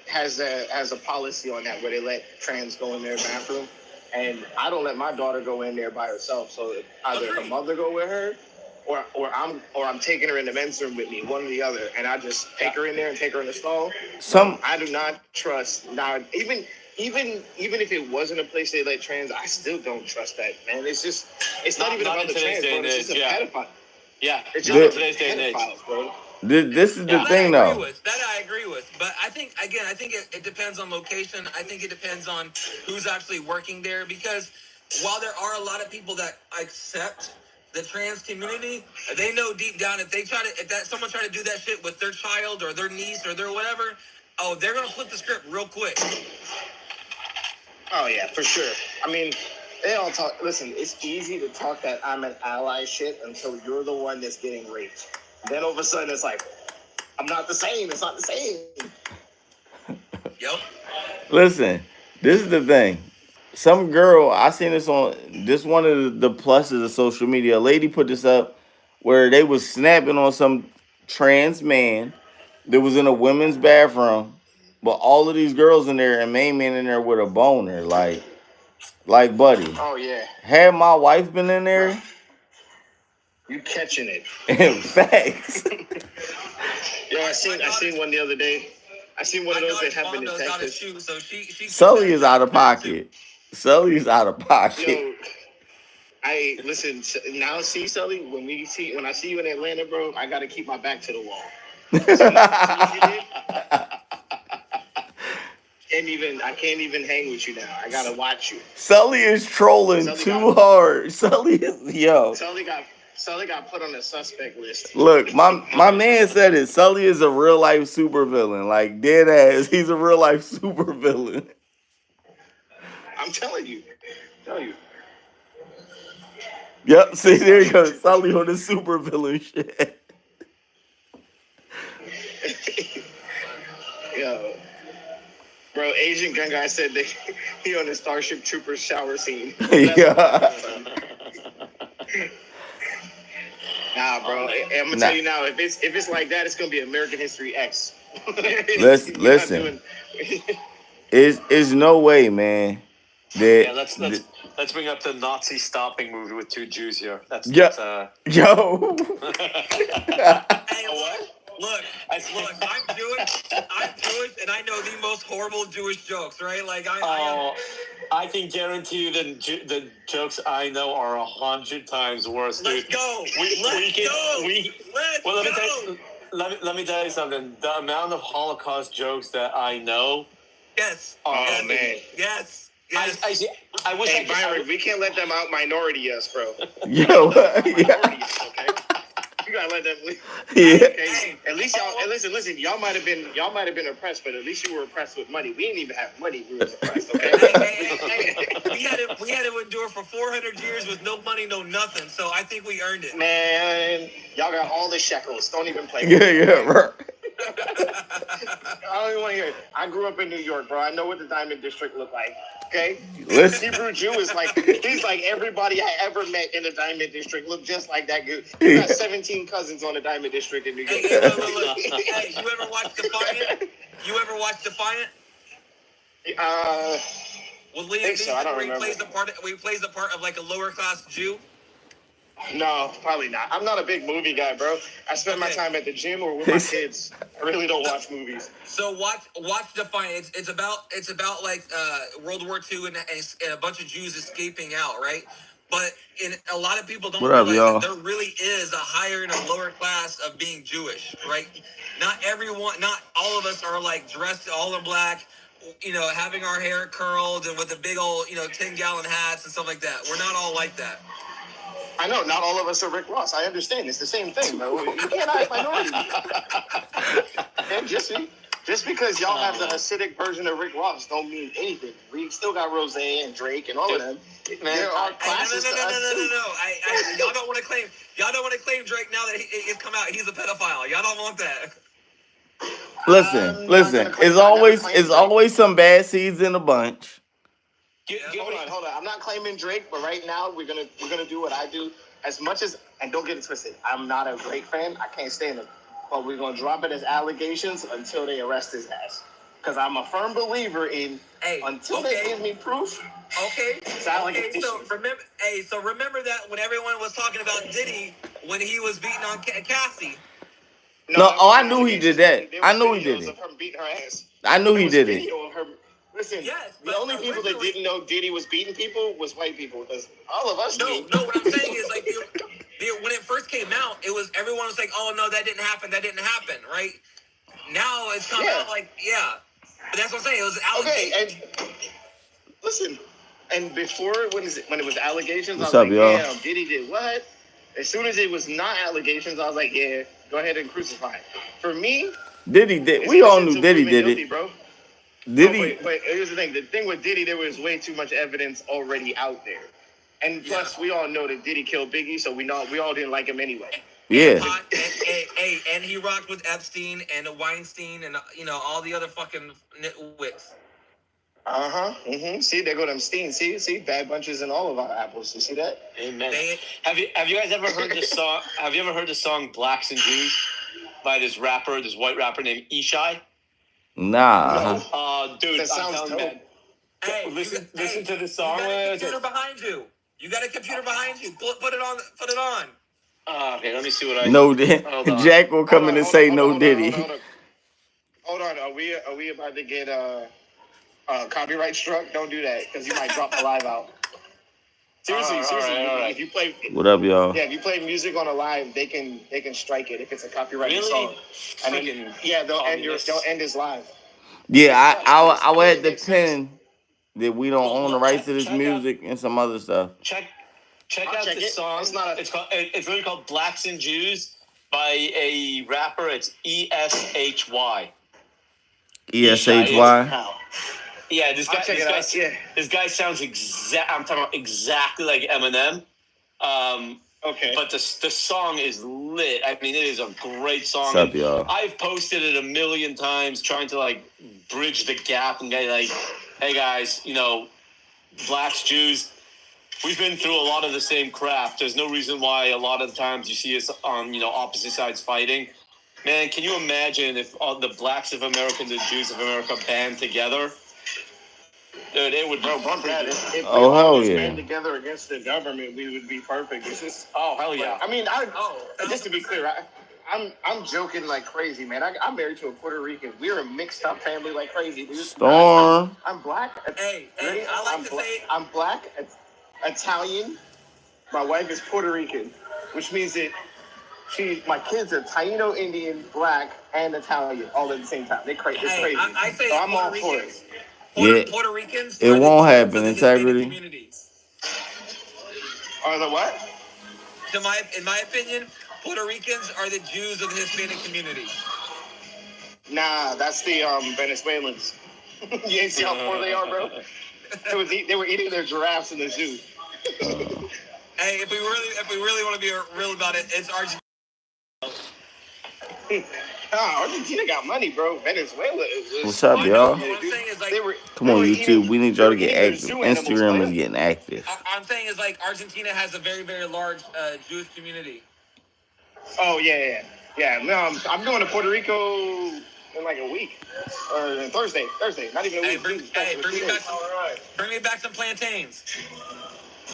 has a policy on that where they let trans go in their bathroom, and I don't let my daughter go in there by herself. So either her mother go with her, or I'm taking her in the men's room with me, one or the other, and I just take her in there and take her in the stall. I do not trust now. Even if it wasn't a place they let trans, I still don't trust that, man. It's not even about the trans, bro. It's just a pedophile. Yeah, it's just today's day and age, bro. This is the thing, though. That I agree with. But I think it depends on location. I think it depends on who's actually working there. Because while there are a lot of people that accept the trans community, they know deep down if someone try to do that shit with their child or their niece or their whatever, oh, they're gonna flip the script real quick. Oh yeah, for sure. I mean, they all talk. Listen, it's easy to talk that I'm an ally shit until you're the one that's getting raped. Then all of a sudden it's like, I'm not the same. It's not the same. Yep. Listen, this is the thing. Some girl, I seen this on one of the pluses of social media. A lady put this up where they was snapping on some trans man that was in a women's bathroom, but all of these girls in there and main man in there with a boner, like buddy. Oh yeah. Had my wife been in there, you catching it. Facts. Yo, I seen one the other day. I seen one of those that happened in Texas. So she Sully is out of pocket. Sully's out of pocket. Yo, I listen now. See, Sully, when I see you in Atlanta, bro, I gotta keep my back to the wall. I can't even hang with you now. I gotta watch you. Sully is trolling too hard. Sully got put on the suspect list. Look, my man said it. Sully is a real life supervillain. Like dead ass. He's a real life supervillain. I'm telling you. Yep, see there you go. Sully on the supervillain shit. Yo. Bro, Asian gun guy said that he on the Starship Troopers shower scene. Yeah. Nah, bro. I'm gonna tell you now. If it's like that, it's gonna be American History X. Listen. It's no way, man. Let's bring up the Nazi stopping movie with two Jews here. Yo. Hey, look, I'm Jewish, and I know the most horrible Jewish jokes, right? Like I can guarantee you the jokes I know are 100 times worse, dude. Let's go. Let me tell you something. The amount of Holocaust jokes that I know. Yes. Oh man. Yes. I wish. Hey, Byron, we can't let them out minority us, bro. Yo. Okay. You gotta let them. Yeah. Okay. At least y'all. Listen. Y'all might have been oppressed, but at least you were oppressed with money. We didn't even have money. We were oppressed. Okay. Hey. We had to endure for 400 years with no money, no nothing. So I think we earned it. Man, y'all got all the shekels. Don't even play. Yeah, right. I don't even want to hear it. I grew up in New York, bro. I know what the Diamond District looked like. Okay? Listen. Hebrew Jew is like, he's like everybody I ever met in the Diamond District looked just like that dude. You got 17 cousins on the Diamond District in New York. Hey, look. Hey, you ever watch Defiant? With Liam think so. I don't Neeson, where remember. he plays the part of like a lower class Jew? No, probably not. I'm not a big movie guy, bro. I spend my time at the gym or with my kids. I really don't watch movies. So watch Defiant. It's about like World War II and a bunch of Jews escaping out, right? But a lot of people don't What up, realize y'all? that there really is a higher and a lower class of being Jewish, right? Not all of us are like dressed all in black, you know, having our hair curled and with the big old, 10-gallon hats and stuff like that. We're not all like that. I know, not all of us are Rick Ross. I understand. It's the same thing, bro. You can't hide minorities. And just because y'all have the Hasidic version of Rick Ross don't mean anything. We still got Rose and Drake and all of them. There are classes to us too. No. Y'all don't want to claim Drake now that he's come out. He's a pedophile. Y'all don't want that. Listen. It's always some bad seeds in the bunch. Hold on. I'm not claiming Drake, but right now we're gonna do what I do. As much as, and don't get it twisted, I'm not a Drake fan. I can't stand him, but we're gonna drop it as allegations until they arrest his ass. Because I'm a firm believer in until they give me proof. Okay. It's allegations. So remember that when everyone was talking about Diddy when he was beating on Cassie. I knew he did that. I knew he did it. Of her beating her ass. I knew he did it. Of her. Listen, yes, the only people that didn't know Diddy was beating people was white people, because all of us knew. No, what I'm saying is, like, when it first came out, everyone was like, oh, no, that didn't happen, right? Now it's come out like, yeah. But that's what I'm saying, it was allegations. Okay, and listen, and before, when it was allegations, What's I was up, like, y'all? damn, Diddy did what? As soon as it was not allegations, I was like, yeah, go ahead and crucify it. For me, Diddy did. We all knew Diddy did it. Bro. Diddy. But here's the thing. The thing with Diddy, there was way too much evidence already out there, and plus, we all know that Diddy killed Biggie, so we all didn't like him anyway. Yeah. And he rocked with Epstein and Weinstein and all the other fucking nitwits. See, there go them Steen. See, bad bunches in all of our apples. You see that? Amen. Have you guys ever heard the song? Have you ever heard the song "Blacks and Jews" by this white rapper named Ishai? Nah. Dude, that sounds I'm telling you, man. Hey, listen to the song. You got a computer behind you. Put it on. Okay, let me see what I. No, Jack will come in and say no Diddy. Hold on. Are we about to get copyright struck? Don't do that, because you might drop the live out. Seriously. All right. If you play, What up, y'all? Yeah, if you play music on a live, they can strike it if it's a copyrighted song. And then, they'll end his live. Yeah, I would have to pin that we don't own the rights to this music and some other stuff. Check out this song. It's really called "Blacks and Jews" by a rapper. It's ESHY. ESHY. Yeah, this guy sounds I'm talking about exactly like Eminem. Okay. But the song is lit. I mean, it is a great song. What's up, y'all? I've posted it 1,000,000 times trying to, like, bridge the gap and get, like, hey, guys, blacks, Jews, we've been through a lot of the same crap. There's no reason why a lot of the times you see us on, opposite sides fighting. Man, can you imagine if all the blacks of America and the Jews of America band together? Dude, it would be perfect. If we hell all yeah. band together against the government, we would be perfect. It's just, hell yeah. I mean, just to be clear, I'm joking like crazy, man. I'm married to a Puerto Rican. We're a mixed up family like crazy, dude. Storm. I'm black. Hey, I like to say I'm black, Italian. My wife is Puerto Rican, which means that my kids are Taino, Indian, black, and Italian all at the same time. It's crazy. I say so I'm all for it. Puerto Ricans. It won't happen. Integrity. Are the what? In my opinion, Puerto Ricans are the Jews of the Hispanic community. Nah, that's the Venezuelans. You ain't see how poor they are, bro? They were eating their giraffes in the zoo. Hey, if we really want to be real about it, it's Argentina. Argentina got money, bro. Venezuela is just... What's up, I know, y'all? but what I'm saying is like, Come on, YouTube. We need y'all to get active. zoo animals, Instagram player. is getting active. I'm saying is like Argentina has a very, very large Jewish community. Oh, yeah. No, I'm going to Puerto Rico in like a week. Or Thursday. Not even a week. Bring me back some plantains.